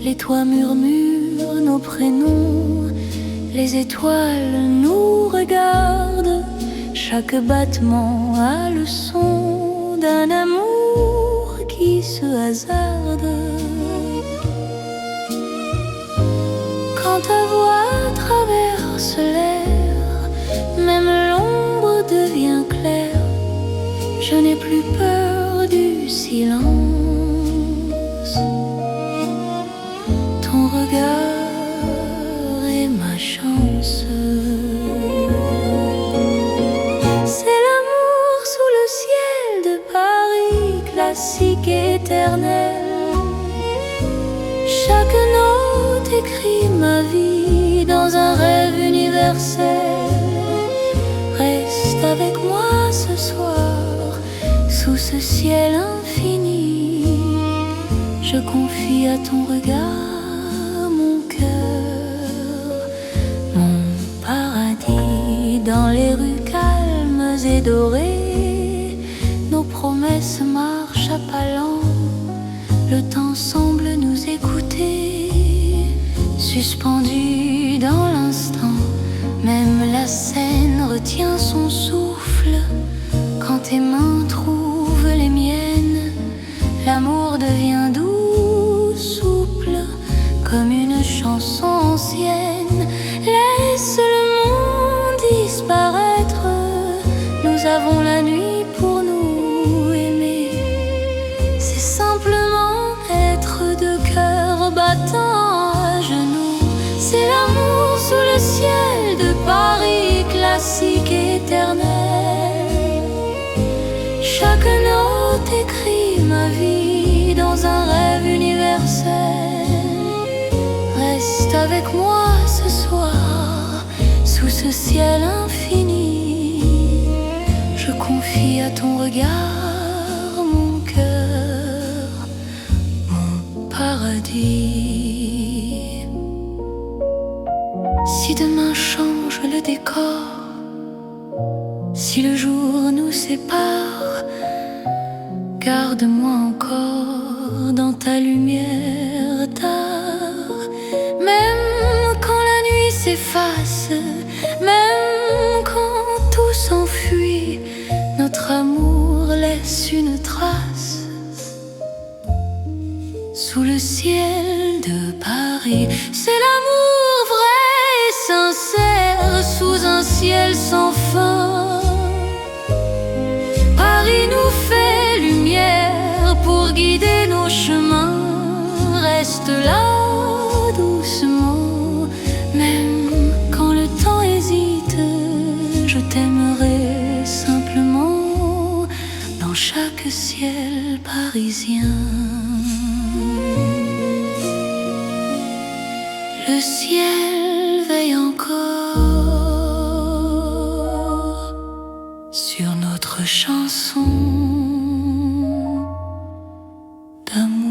Les toits murmurent nos prénoms. Les étoiles nous regardent, chaque battement a le son d'un amour qui se hasarde. Quand ta voix traverse l'air, même l'ombre devient claire. Je n'ai plus peur du silence. Ton regard est ma chance. C'est l'amour sous le ciel de Paris, classique et éternel. Chaque note écrit ma vie dans un rêve universel. Reste avec moi ce soir, sous ce ciel infini. Je confie à ton regard mon cœur, mon paradis. Dans les rues calmes et dorées, nos promesses marchent à pas lents. Le temps semble nous écouter, suspendu dans l'instant. Même la scène retient son souffle quand tes mains trouvent les miennes. L'amour devient doux, souple, comme une chanson ancienne. Laisse le monde disparaître, nous avons la nuit pour nous aimer. C'est simplement être deux cœurs battants à genoux. C'est l'amour sous le ciel de Paris, classique et éternel. Chaque note écrit ma vie dans un rêve universel. Reste avec moi ce soir, sous ce ciel infini. Je confie à ton regard mon cœur, mon paradis. Si demain change le décor, si le jour nous sépare, garde-moi encore dans ta lumière tard. Même quand la nuit s'efface, même quand tout s'enfuit, notre amour laisse une trace sous le ciel de Paris. C'est l'amour vrai et sincère sous un ciel sans fin. Paris nous fait lumière pour guider nos chemins. Reste là doucement, même quand le temps hésite. Je t'aimerai simplement dans chaque ciel parisien. Le ciel veille encore sur notre chanson d'amour.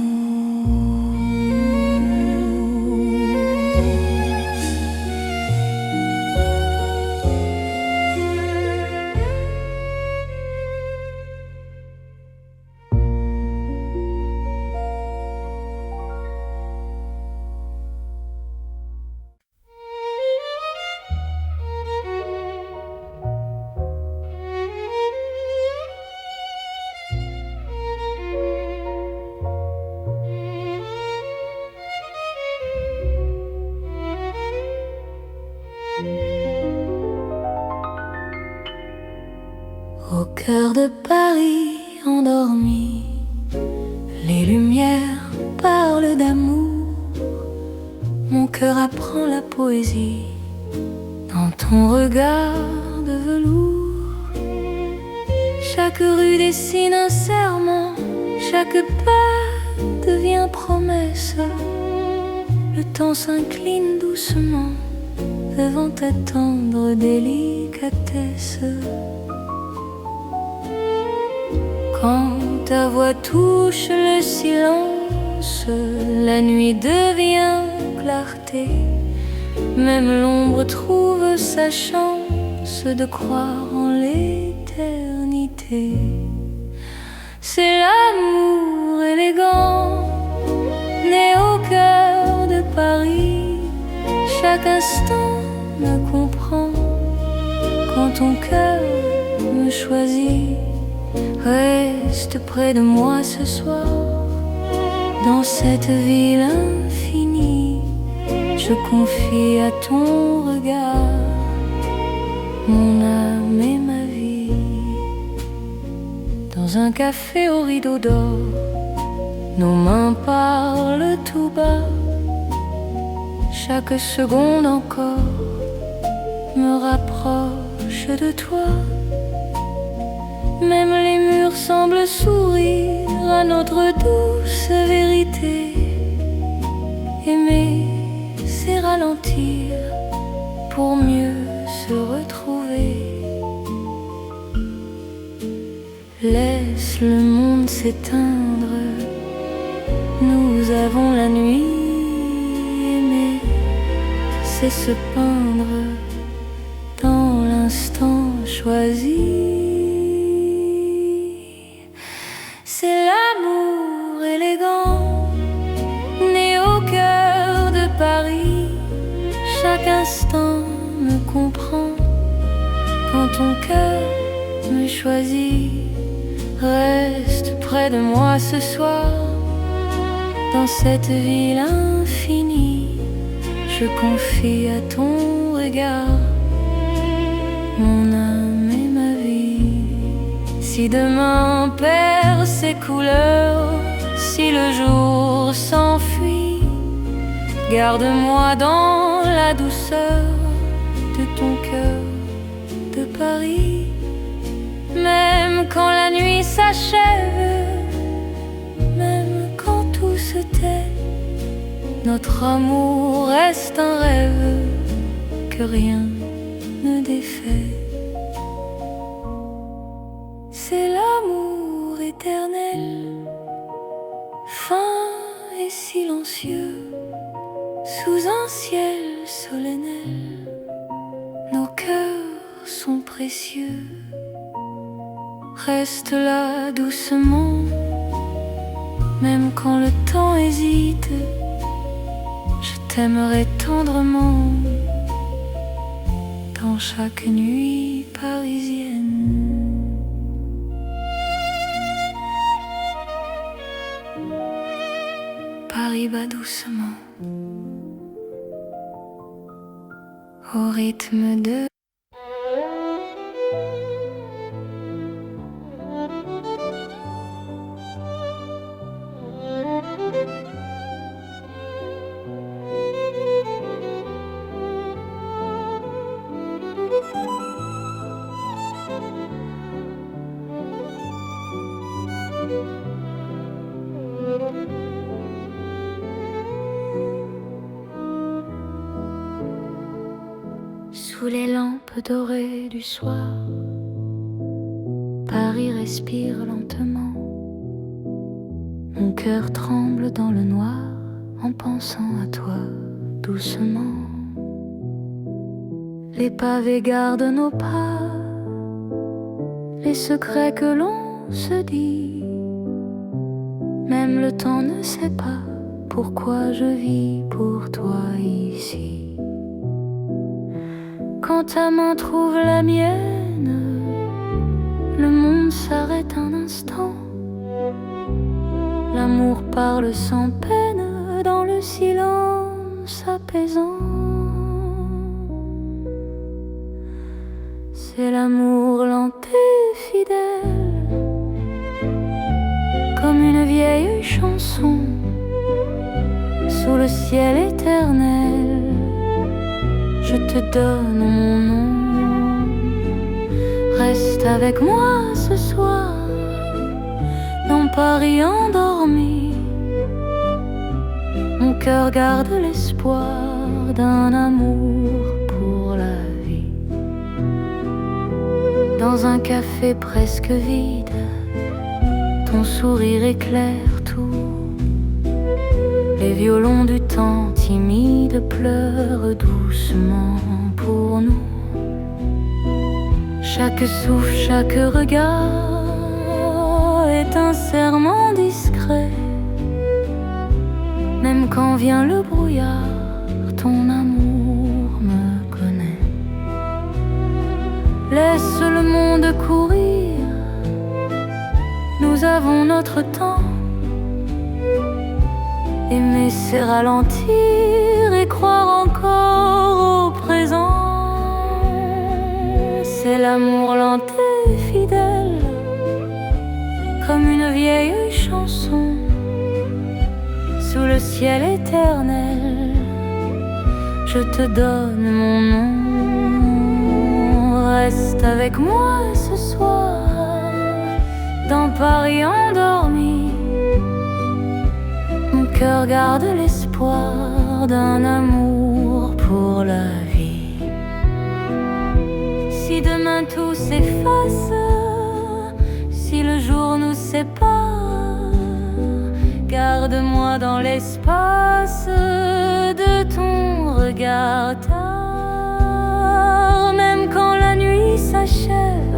Au cœur de Paris endormi, les lumières parlent d'amour. Mon cœur apprend la poésie dans ton regard de velours. Chaque rue dessine un serment, chaque pas devient promesse. Le temps s'incline doucement devant ta tendre délicatesse. Quand ta voix touche le silence, la nuit devient clarté. Même l'ombre trouve sa chance de croire en l'éternité. C'est l'amour élégant, né au cœur de Paris, chaque instant me comprend. Quand ton cœur me choisit, reste près de moi ce soir. Dans cette ville infinie, je confie à ton regard mon âme et ma vie. Dans un café au rideau d'or, nos mains parlent tout bas. Chaque seconde encore me rapproche de toi. Même les murs semblent sourire à notre douce vérité. Aimer, c'est ralentir pour mieux se retrouver. Laisse le monde s'éteindre, nous avons la nuit. Aimer, c'est se peindre dans l'instant choisi. C'est l'amour élégant, né au cœur de Paris. Chaque instant me comprend. Quand ton cœur me choisit, reste près de moi ce soir. Dans cette ville infinie, je confie à ton regard mon âme et ma vie. Si demain perd ses couleurs, si le jour s'enfuit, garde-moi dans la douceur de ton cœur de Paris. Même quand la nuit s'achève, même quand tout se tait, notre amour reste un rêve que rien ne défait. C'est l'amour éternel, fin et silencieux, sous un ciel solennel. Nos cœurs sont précieux. Reste là doucement, même quand le temps hésite. Je t'aimerai tendrement dans chaque nuit parisienne. Paris bat doucement au rythme de sous les lampes dorées du soir. Paris respire lentement. Mon cœur tremble dans le noir en pensant à toi doucement. Les pavés gardent nos pas, les secrets que l'on se dit. Même le temps ne sait pas pourquoi je vis pour toi ici. Quand ta main trouve la mienne, le monde s'arrête un instant. L'amour parle sans peine dans le silence apaisant. C'est l'amour lent et fidèle, comme une vieille chanson sous le ciel éternel. Je te donne mon nom. Reste avec moi ce soir dans Paris endormi. Mon cœur garde l'espoir d'un amour pour la vie. Dans un café presque vide, ton sourire éclaire tout. Les violons du temps timide pleurent doucement pour nous. Chaque souffle, chaque regard est un serment discret. Même quand vient le brouillard, ton amour courir, nous avons notre temps. Aimer c'est ralentir et croire encore au présent. C'est l'amour lent et fidèle, comme une vieille chanson sous le ciel éternel. Je te donne mon nom, reste avec moi ce soir dans Paris endormi. Mon cœur garde l'espoir d'un amour pour la vie. Si demain tout s'efface, si le jour nous sépare, garde-moi dans l'espace de ton regard tard. Même quand la nuit s'achève,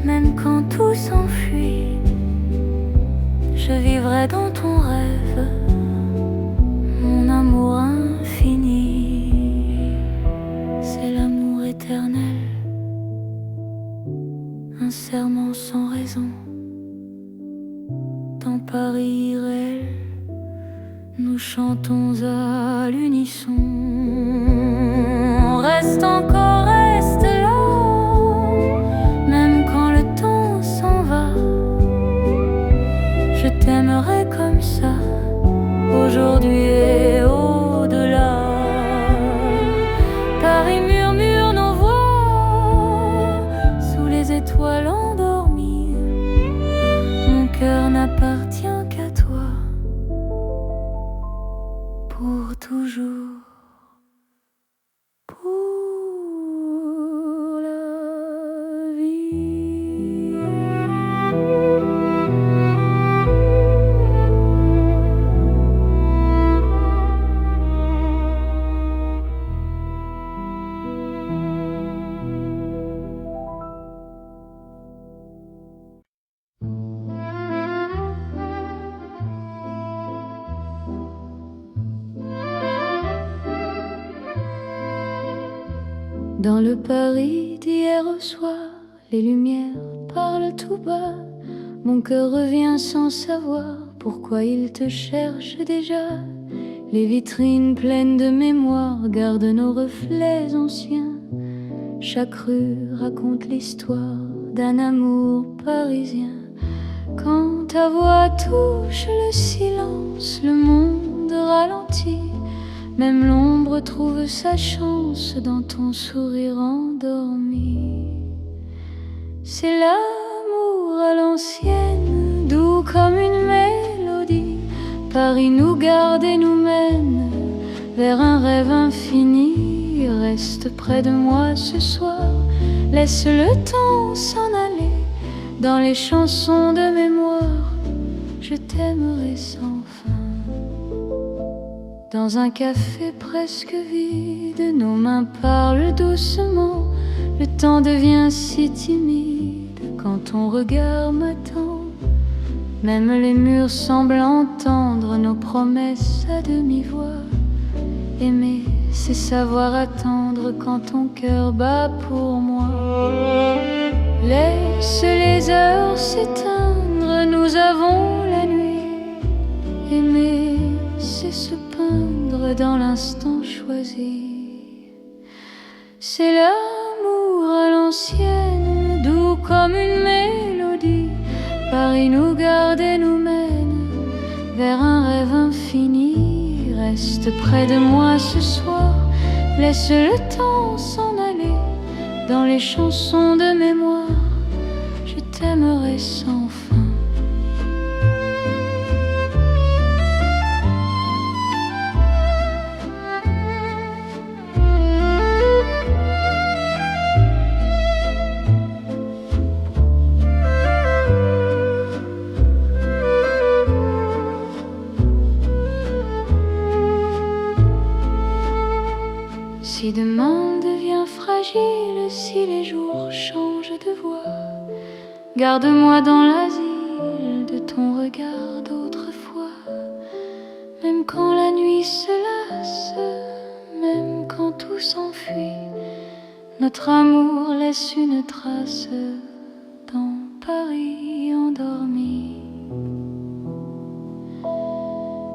même quand tout s'enfuit, je vivrai dans ton rêve, mon amour infini. C'est l'amour éternel, un serment sans raison. Dans Paris irréel, nous chantons à l'unisson. Reste encore, reste là, même quand le temps s'en va. Je t'aimerai comme ça, aujourd'hui et au-delà. Paris murmure nos voix sous les étoiles endormies. Mon cœur n'appartient qu'à toi, pour toujours, pour la vie. Dans le Paris d'hier au soir, les lumières parlent tout bas. Mon cœur revient sans savoir pourquoi il te cherche déjà. Les vitrines pleines de mémoire gardent nos reflets anciens. Chaque rue raconte l'histoire d'un amour parisien. Quand ta voix touche le silence, le monde ralentit. Même l'ombre trouve sa chance dans ton sourire endormi. C'est l'amour à l'ancienne, doux comme une mélodie. Paris nous garde et nous mène vers un rêve infini. Reste près de moi ce soir, laisse le temps s'en aller. Dans les chansons de mémoire, je t'aimerai sans fin. Dans un café presque vide, nos mains parlent doucement. Le temps devient si timide quand ton regard m'attend. Même les murs semblent entendre nos promesses à demi-voix. Aimer, c'est savoir attendre quand ton cœur bat pour moi. Laisse les heures s'éteindre, nous avons la nuit. Aimer, c'est se peindre dans l'instant choisi. C'est l'amour à l'ancienne, doux comme une mélodie. Paris nous garde et nous mène vers un rêve infini. Reste près de moi ce soir, laisse le temps s'en aller. Dans les chansons de mémoire, je t'aimerai sans fin. Si demain devient fragile, si les jours changent de voix, garde-moi dans l'asile de ton regard d'autrefois. Même quand la nuit se lasse, même quand tout s'enfuit, Notre amour laisse une trace dans Paris endormi.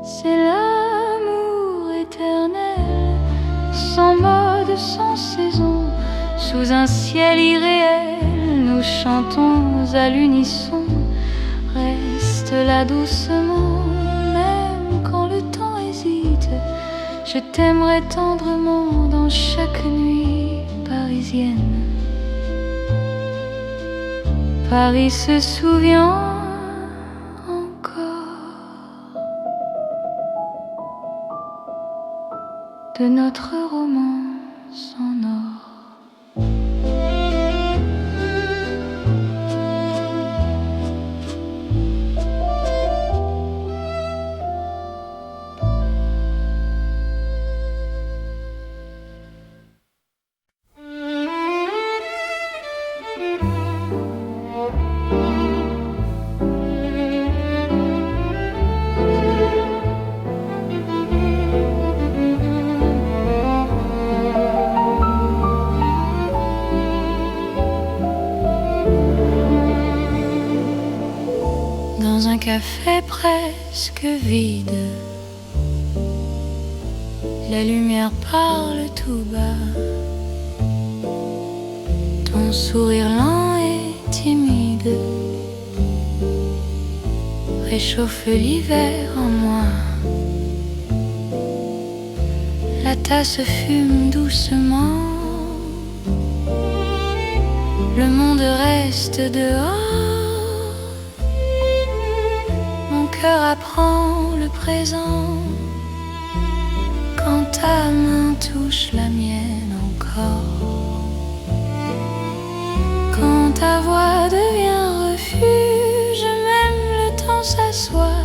C'est l'amour éternel, sans mode, sans saison. Sous un ciel irréel, nous chantons à l'unisson. Reste là doucement, même quand le temps hésite. Je t'aimerai tendrement dans chaque nuit parisienne. Paris se souvient encore de notre romance en or. Dans un café presque vide, la lumière parle tout bas. Ton sourire lent et timide réchauffe l'hiver en moi. La tasse fume doucement, le monde reste dehors. Mon cœur apprend le présent quand ta main touche la mienne encore. Quand ta voix devient refuge, même le temps s'assoit.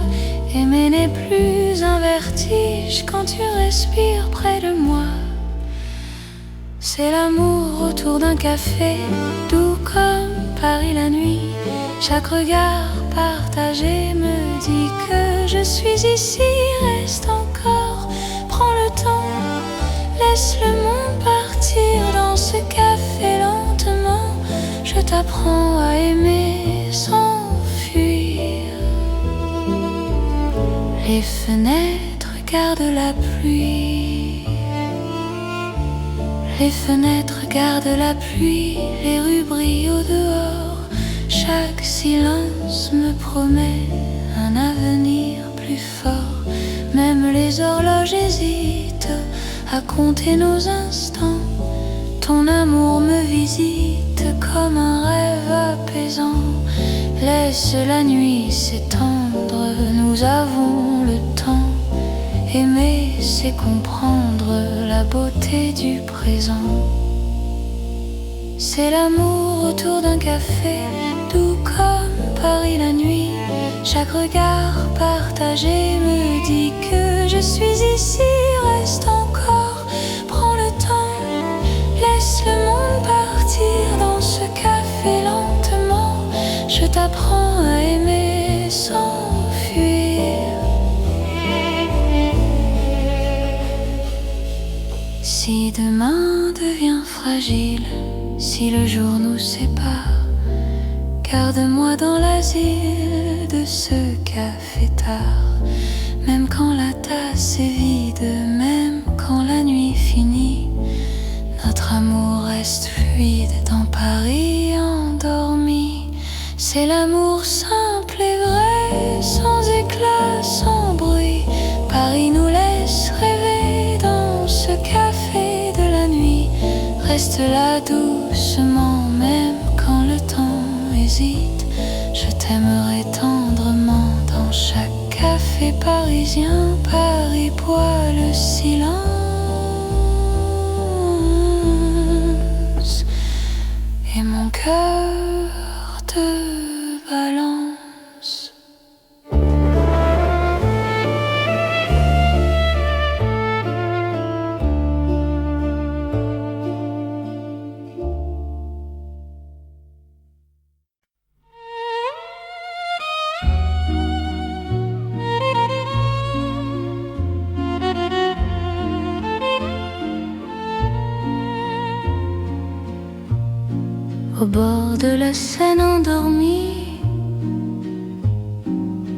Aimer n'est plus un vertige quand tu respires près de moi. C'est l'amour autour d'un café, doux comme Paris la nuit. Chaque regard partagé me dit que je suis ici. Reste encore, prends le temps, laisse le monde partir dans ce café lentement. Je t'apprends à aimer sans fuir. Les fenêtres gardent la pluie. Les fenêtres gardent la pluie. Les rues brillent au dehors. Chaque silence me promet un avenir plus fort. Même les horloges hésitent à compter nos instants. Ton amour me visite comme un rêve apaisant. Laisse la nuit s'étendre, nous avons le temps. Aimer, c'est comprendre la beauté du présent. C'est l'amour autour d'un café, doux comme Paris la nuit. Chaque regard partagé me dit que je suis ici. Reste encore, prends le temps, laisse le monde partir dans ce café lentement. Je t'apprends à aimer sans fuir. Si demain devient fragile, si le jour nous sépare, garde-moi dans l'asile de ce café tard. Même quand la tasse est vide, même quand la nuit finit, notre amour reste fluide dans Paris endormi. C'est l'amour simple et vrai, sans éclat, sans bruit. Paris nous laisse rêver dans ce café de la nuit. Reste là doucement, même quand le temps hésite. Je t'aimerai tendrement dans chaque café parisien. Paris boit le silence et mon cœur te balance. Au bord de la Seine endormie,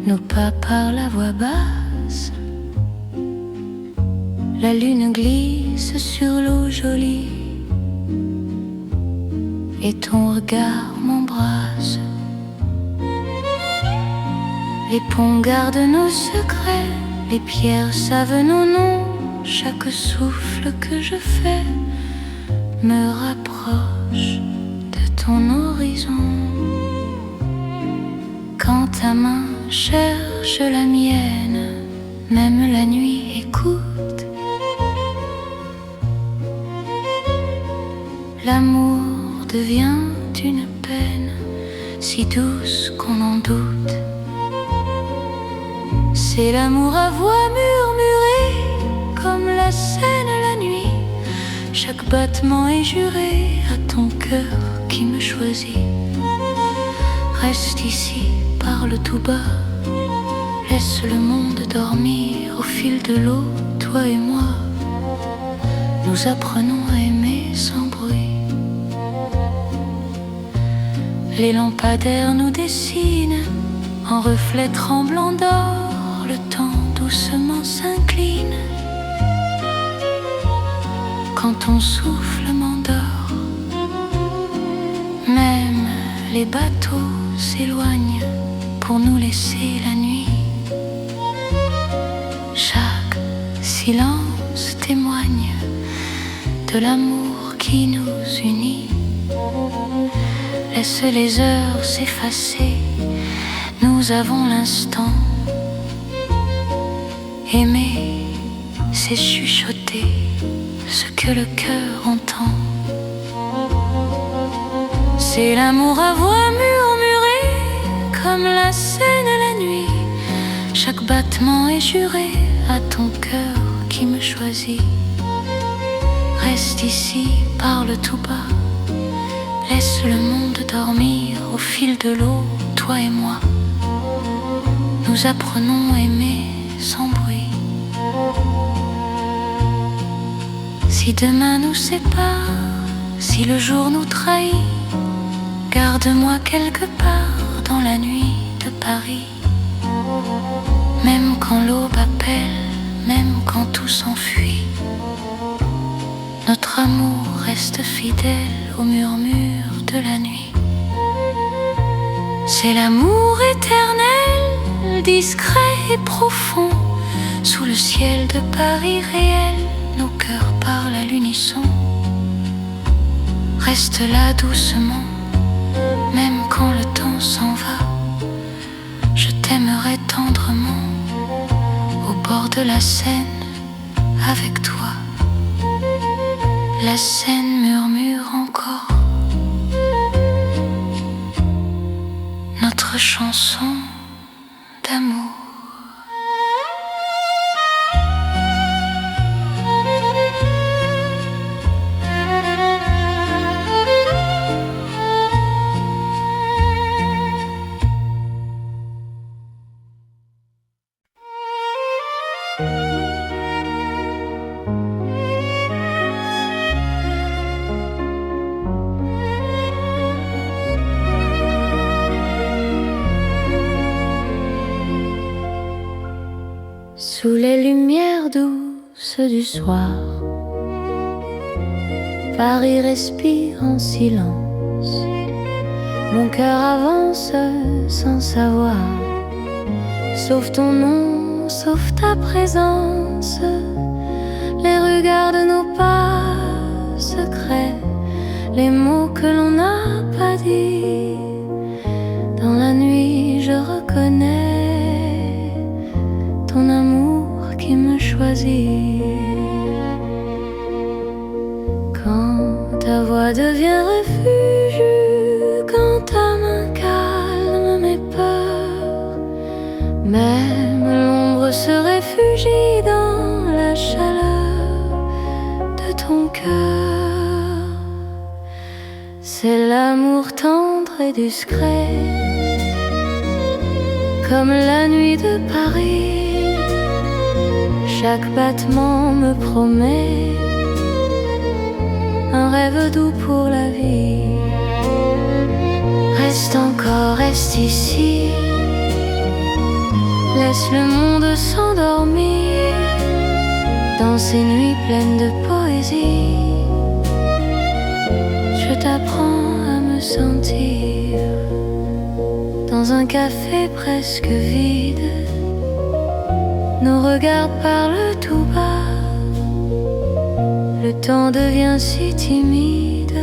nos pas parlent à voix basse. La lune glisse sur l'eau jolie et ton regard m'embrasse. Les ponts gardent nos secrets, les pierres savent nos noms. Chaque souffle que je fais me rapproche de ton horizon. Quand ta main cherche la mienne, même la nuit écoute. L'amour devient une peine si douce qu'on en doute. C'est l'amour à voix murmurée, comme la Seine la nuit. Chaque battement est juré à ton cœur qui me choisit. Reste ici, parle tout bas, laisse le monde dormir. Au fil de l'eau, toi et moi, nous apprenons à aimer sans bruit. Les lampadaires nous dessinent en reflets tremblants d'or. Le temps doucement s'incline quand ton souffle m'endort. Même les bateaux s'éloignent pour nous laisser la nuit. Chaque silence témoigne de l'amour qui nous unit. Laisse les heures s'effacer, nous avons l'instant. Aimer, c'est chuchoter ce que le cœur entend. C'est l'amour à voix murmurée, comme la Seine la nuit. Chaque battement est juré à ton cœur qui me choisit. Reste ici, parle tout bas, laisse le monde dormir. Au fil de l'eau, toi et moi, nous apprenons à aimer sans bruit. Si demain nous sépare, si le jour nous trahit, garde-moi quelque part dans la nuit de Paris. Même quand l'aube appelle, même quand tout s'enfuit, notre amour reste fidèle au murmure de la nuit. C'est l'amour éternel, discret et profond. Sous le ciel de Paris réel, nos cœurs parlent à l'unisson. Reste là doucement, même quand le temps s'en va. Je t'aimerai tendrement, au bord de la Seine, avec toi. La Seine murmure encore notre chanson d'amour. Sous les lumières douces du soir, Paris respire en silence. Mon cœur avance sans savoir, sauf ton nom, sauf ta présence. Les regards de nos pas secrets, les mots que l'on n'a pas dit. Dans la nuit je reconnais ton amour qui me choisit. Quand ta voix devient refuge, quand ta main calme mes peurs, même l'ombre se réfugie dans la chaleur de ton cœur. C'est l'amour tendre et discret, comme la nuit de Paris. Chaque battement me promet un rêve doux pour la vie. Reste ici. Laisse le monde s'endormir dans ces nuits pleines de poésie. Je t'apprends à me sentir dans un café presque vide. Nos regards parlent tout bas. Le temps devient si timide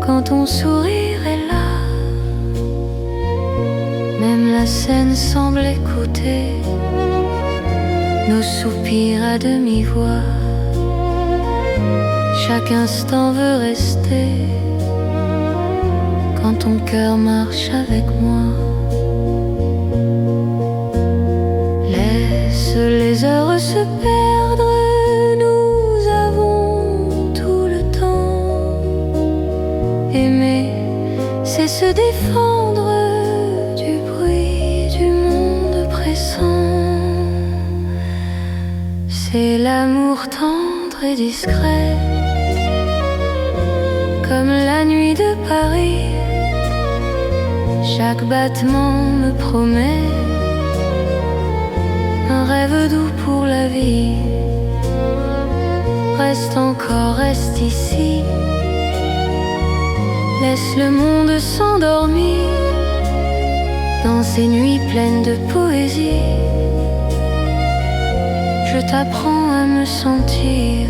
quand ton sourire est là. Même la scène semble écouter nos soupirs à demi-voix. Chaque instant veut rester quand ton cœur marche avec moi. Laisse les heures se perdre, nous avons tout le temps. Aimer, c'est se défendre du bruit du monde pressant. C'est l'amour tendre et discret, comme la nuit de Paris. Chaque battement me promet un rêve doux pour la vie. Reste encore, reste ici. Laisse le monde s'endormir dans ces nuits pleines de poésie. Je t'apprends à me sentir.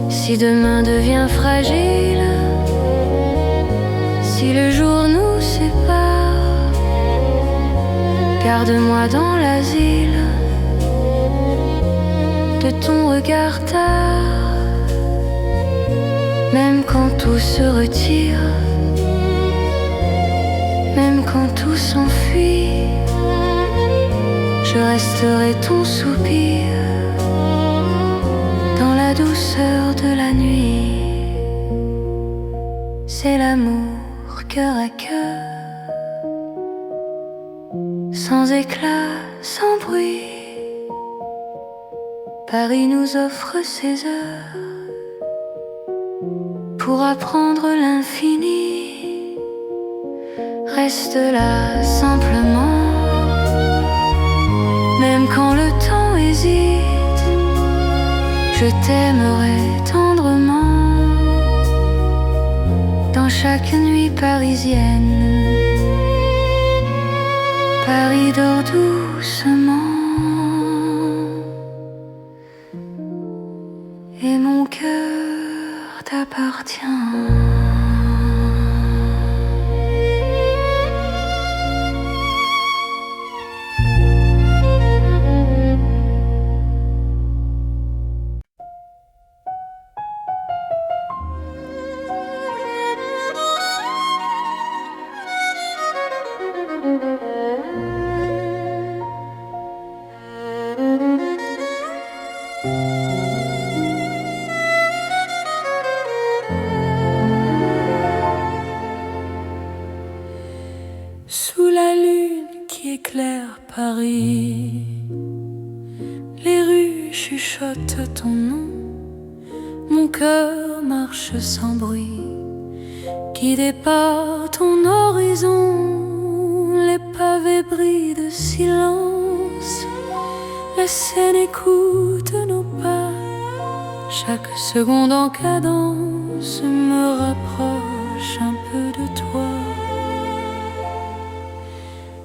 Si demain devient fragile, si le jour nous sépare, garde-moi dans l'asile de ton regard tard. Même quand tout se retire, même quand tout s'enfuit, je resterai ton soupir dans la douceur de la nuit. C'est l'amour cœur à cœur, sans éclat, sans bruit. Paris nous offre ses heures pour apprendre l'infini. Reste là simplement, même quand le temps hésite. Je t'aimerai tendrement dans chaque nuit parisienne. Paris dort doucement et mon cœur t'appartient.
Sous la lune qui éclaire Paris, les rues chuchotent ton nom. Mon cœur marche sans bruit, guidé par ton horizon. Les pavés brillent de silence, la Seine écoute nos pas. Chaque seconde en cadence me rapproche un peu de toi.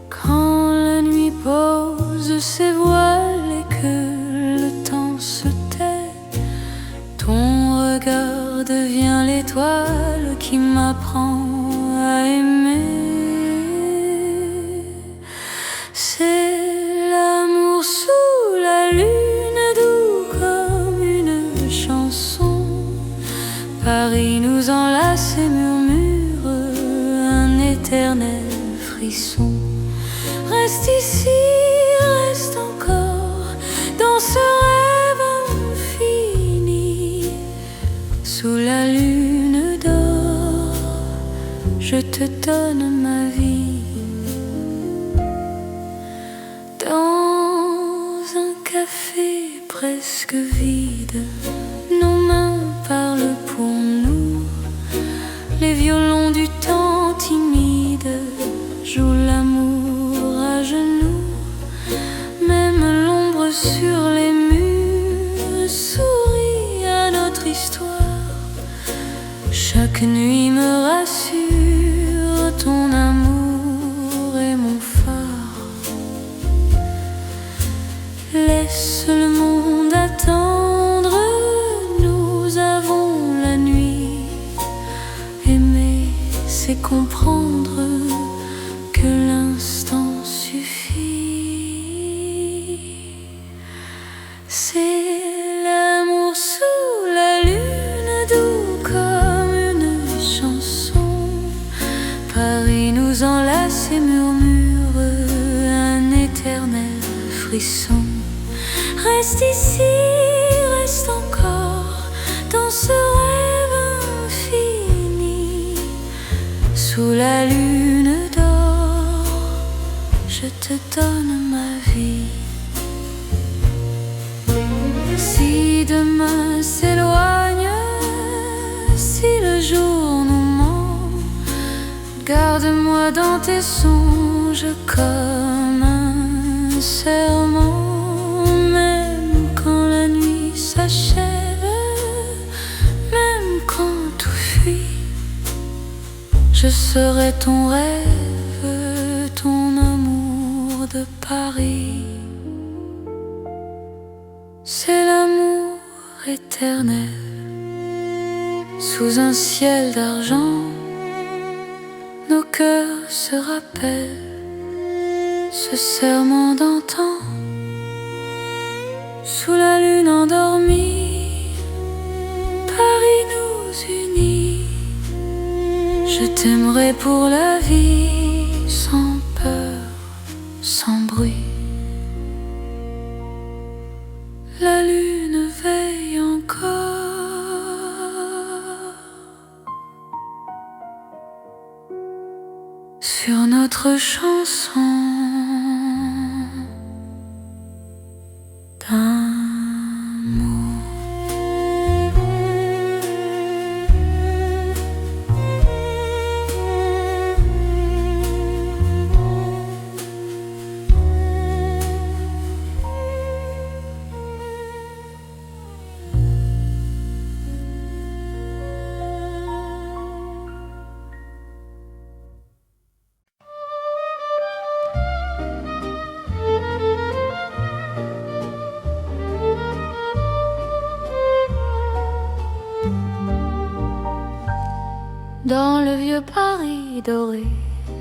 Quand la nuit pose ses voiles et que le temps se tait, ton regard devient l'étoile qui m'apprend à aimer. C'est l'amour sous la lune, doux comme une chanson. Paris nous enlace et murmure un éternel frisson. Reste ici, reste encore dans ce rêve infini. Sous la lune d'or, je te donne ma vie. Dans un café presque vide, nos mains parlent pour nous. Les violons du temps timide jouent l'amour à genoux. Même l'ombre sur les murs sourit à notre histoire. Chaque nuit me rassure, ton amour est mon phare. Laisse le monde attendre, nous avons la nuit. Aimer, c'est comprendre que l'instant suffit. C'est l'amour sous la lune, doux comme une chanson. Paris nous enlace et murmure un éternel frisson. Reste ici, reste encore dans ce rêve infini. Sous la lune d'or, je te donne ma vie. Si demain s'éloigne, si le jour nous ment, garde-moi dans tes songes comme un serment. Même quand la nuit s'achève, même quand tout fuit, je serai ton rêve, ton amour de Paris. C'est l'amour éternel, sous un ciel d'argent. Nos cœurs se rappellent ce serment d'antan. Sous la lune endormie, Paris nous unit. Je t'aimerai pour la vie, sans peur, sans bruit. La lune veille encore sur notre chanson d'amour.
Dans le vieux Paris doré,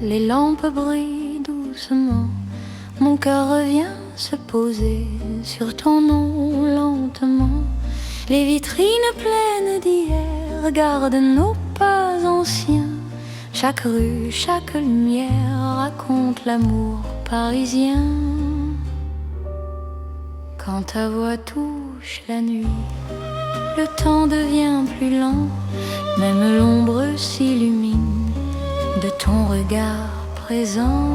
les lampes brillent doucement. Mon cœur revient se poser sur ton nom lentement. Les vitrines pleines d'hier gardent nos pas anciens. Chaque rue, chaque lumière raconte l'amour parisien. Quand ta voix touche la nuit, le temps devient plus lent. Même l'ombre s'illumine de ton regard présent.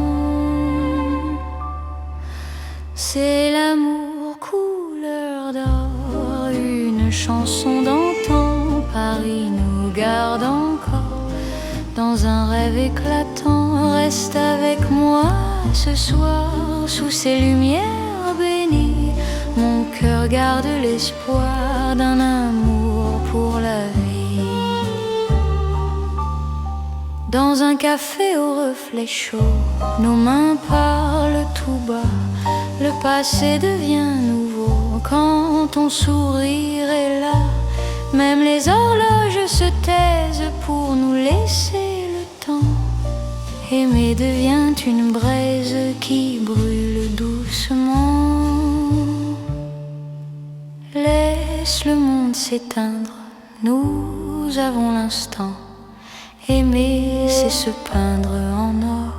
C'est l'amour couleur d'or, une chanson d'antan. Paris nous garde encore dans un rêve éclatant. Reste avec moi ce soir sous ces lumières bénies. Mon cœur garde l'espoir d'un amour pour la vie. Dans un café au reflet chaud, nos mains parlent tout bas. Le passé devient nouveau quand ton sourire est là. Même les horloges se taisent pour nous laisser le temps. Aimer devient une braise qui brûle doucement. Laisse le monde s'éteindre, nous avons l'instant. Aimer, c'est se peindre en or,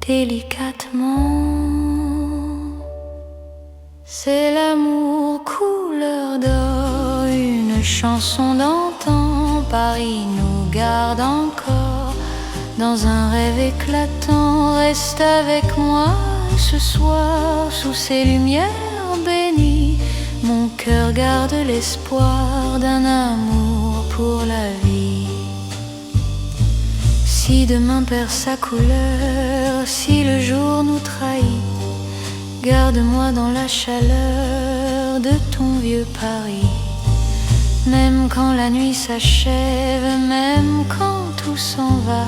délicatement. C'est l'amour couleur d'or, une chanson d'antan. Paris nous garde encore dans un rêve éclatant. Reste avec moi ce soir sous ces lumières bénies. Mon cœur garde l'espoir d'un amour pour la vie. Si demain perd sa couleur, si le jour nous trahit, garde-moi dans la chaleur de ton vieux Paris. Même quand la nuit s'achève, même quand tout s'en va,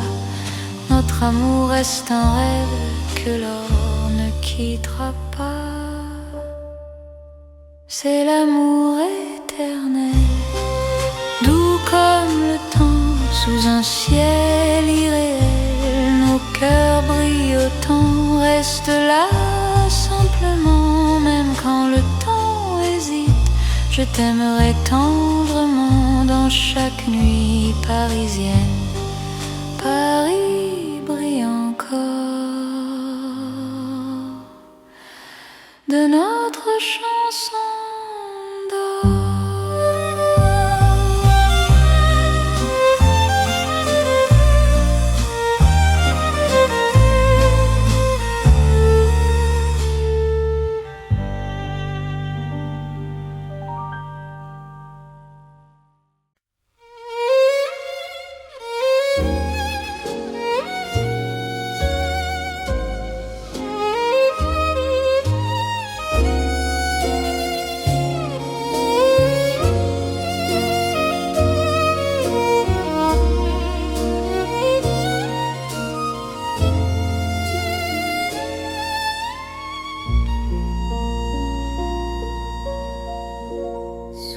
notre amour reste un rêve que l'or ne quittera pas. C'est l'amour éternel, doux comme le temps sous un ciel irréel. Nos cœurs brillent autant, restent là simplement. Même quand le temps hésite, je t'aimerai tendrement dans chaque nuit parisienne. Paris brille encore de notre chanson d'or.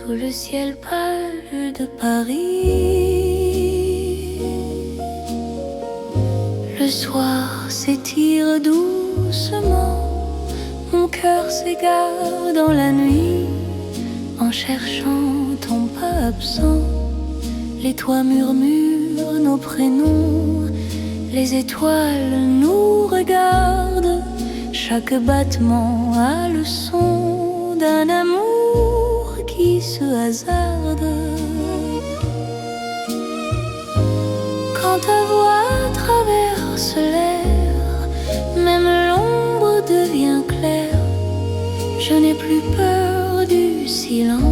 Sous le ciel pâle de Paris, le soir s'étire doucement. Mon cœur s'égare dans la nuit en cherchant ton pas absent. Les toits murmurent nos prénoms, les étoiles nous regardent. Chaque battement a le son d'un amour qui se hasarde. Quand ta voix traverse l'air, même l'ombre devient claire. Je n'ai plus peur du silence.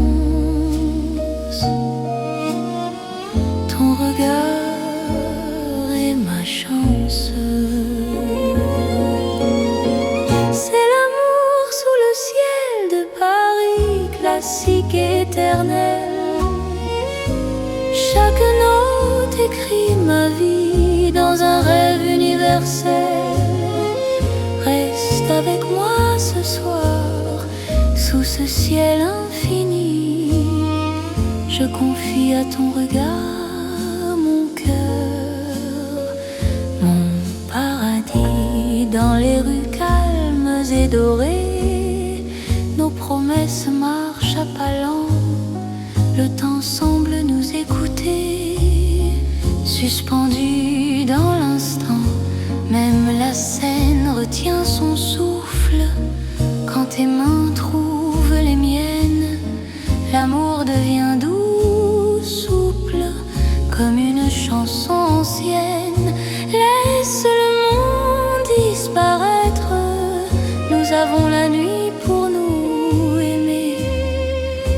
Ton regard est ma chance. C'est l'amour sous le ciel de Paris, classique éternel. Chaque note écrit ma vie dans un rêve universel. Reste avec moi ce soir, sous ce ciel infini. Je confie à ton regard mon cœur, mon paradis. Dans les rues calmes et dorées, nos promesses marchent à pas lents. Le temps semble nous écouter, suspendu dans l'instant. Même la scène retient son souffle quand tes mains trouvent les miennes. L'amour devient doux, souple, comme une chanson ancienne. Laisse le monde disparaître, nous avons la nuit pour nous aimer.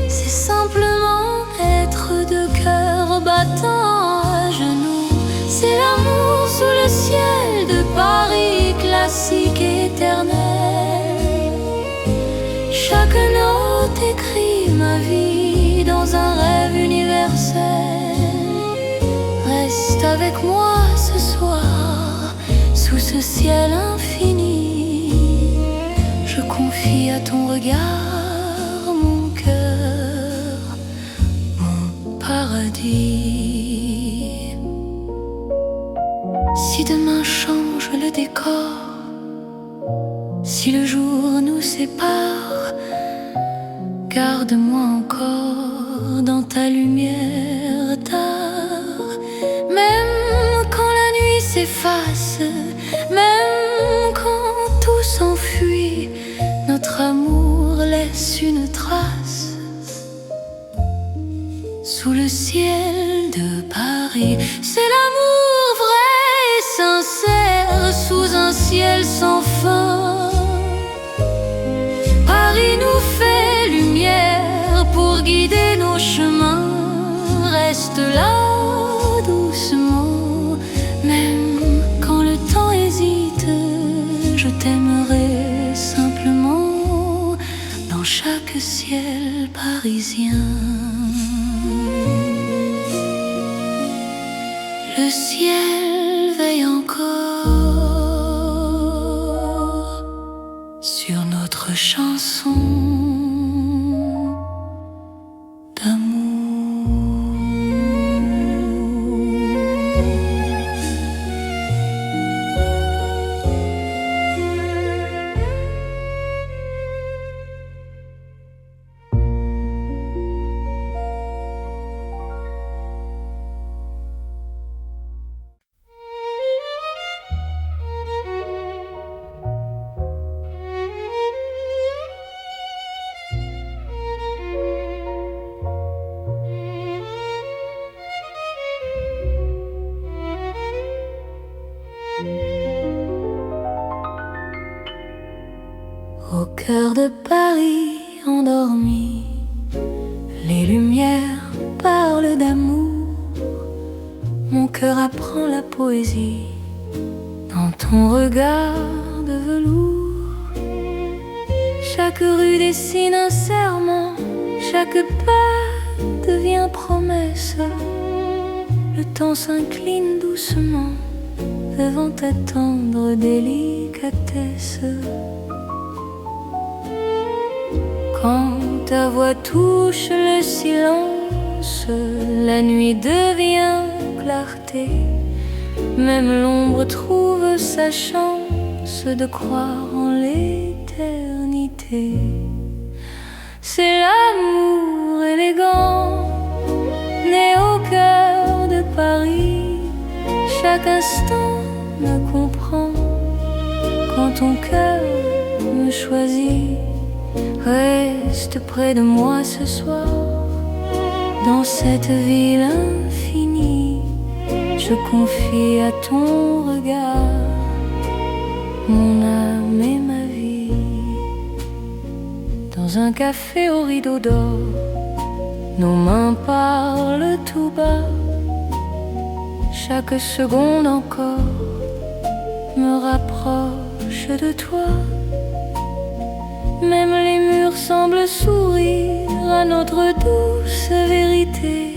C'est simplement être deux cœurs battants à genoux. C'est l'amour sous le ciel de Paris, classique éternel. Chaque note écrit ma vie dans un rêve universel. Reste avec moi ce soir, sous ce ciel infini. Je confie à ton regard mon cœur, mon paradis. Si demain change le décor, si le jour nous sépare, garde-moi encore dans ta lumière tard. Même quand la nuit s'efface, même quand tout s'enfuit, notre amour laisse une trace sous le ciel de Paris. C'est l'amour vrai et sincère sous un ciel sans fin. Paris nous fait lumière pour guider nos chemins. Reste là doucement, même
parisien. Le ciel veille encore sur notre chanson d'amour.
Au cœur de Paris endormi, les lumières parlent d'amour. Mon cœur apprend la poésie dans ton regard de velours. Chaque rue dessine un serment, chaque pas devient promesse. Le temps s'incline doucement devant ta tendre délicatesse. Quand ta voix touche le silence, la nuit devient clarté. Même l'ombre trouve sa chance de croire en l'éternité. C'est l'amour élégant, né au cœur de Paris. Chaque instant me comprend quand ton cœur me choisit. Reste près de moi ce soir, dans cette ville infinie. Je confie à ton regard mon âme et ma vie. Dans un café au rideau d'or, nos mains parlent tout bas. Chaque seconde encore me rapproche de toi. Même les murs semblent sourire à notre douce vérité.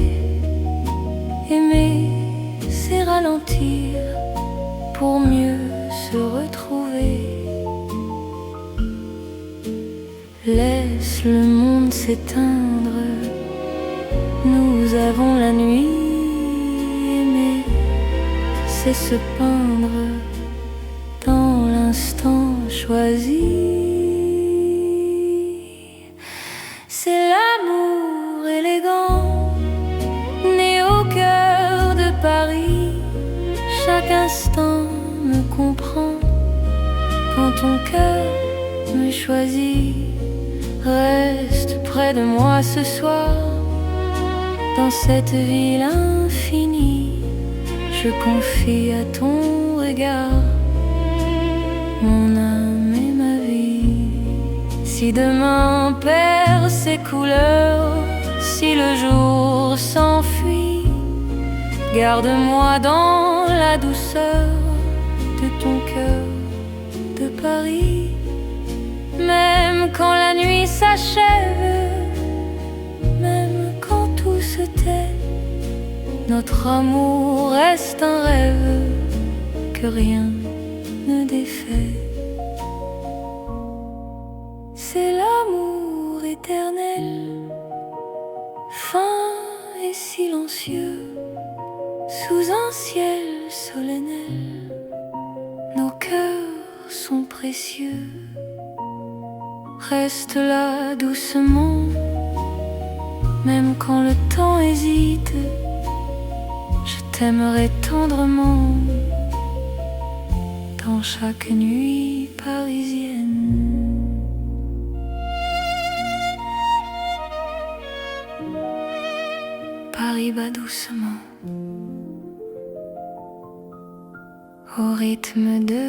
Aimer, c'est ralentir pour mieux se retrouver. Laisse le monde s'éteindre, nous avons la nuit. Aimer, c'est se peindre dans l'instant choisi. C'est l'amour élégant, né au cœur de Paris. Chaque instant me comprend quand ton cœur me choisit. Reste près de moi ce soir, dans cette ville infinie. Je confie à ton regard mon âme et ma vie. Si demain perd ses couleurs, si le jour s'enfuit, garde-moi dans la douceur de ton cœur de Paris. Même quand la nuit s'achève, même quand tout se tait, notre amour reste un rêve que rien ne défait. C'est l'amour éternel, fin et silencieux, sous un ciel solennel. Nos cœurs sont précieux. Reste là doucement, même quand le temps hésite. Je t'aimerai tendrement dans chaque nuit parisienne. Paris bat doucement au rythme de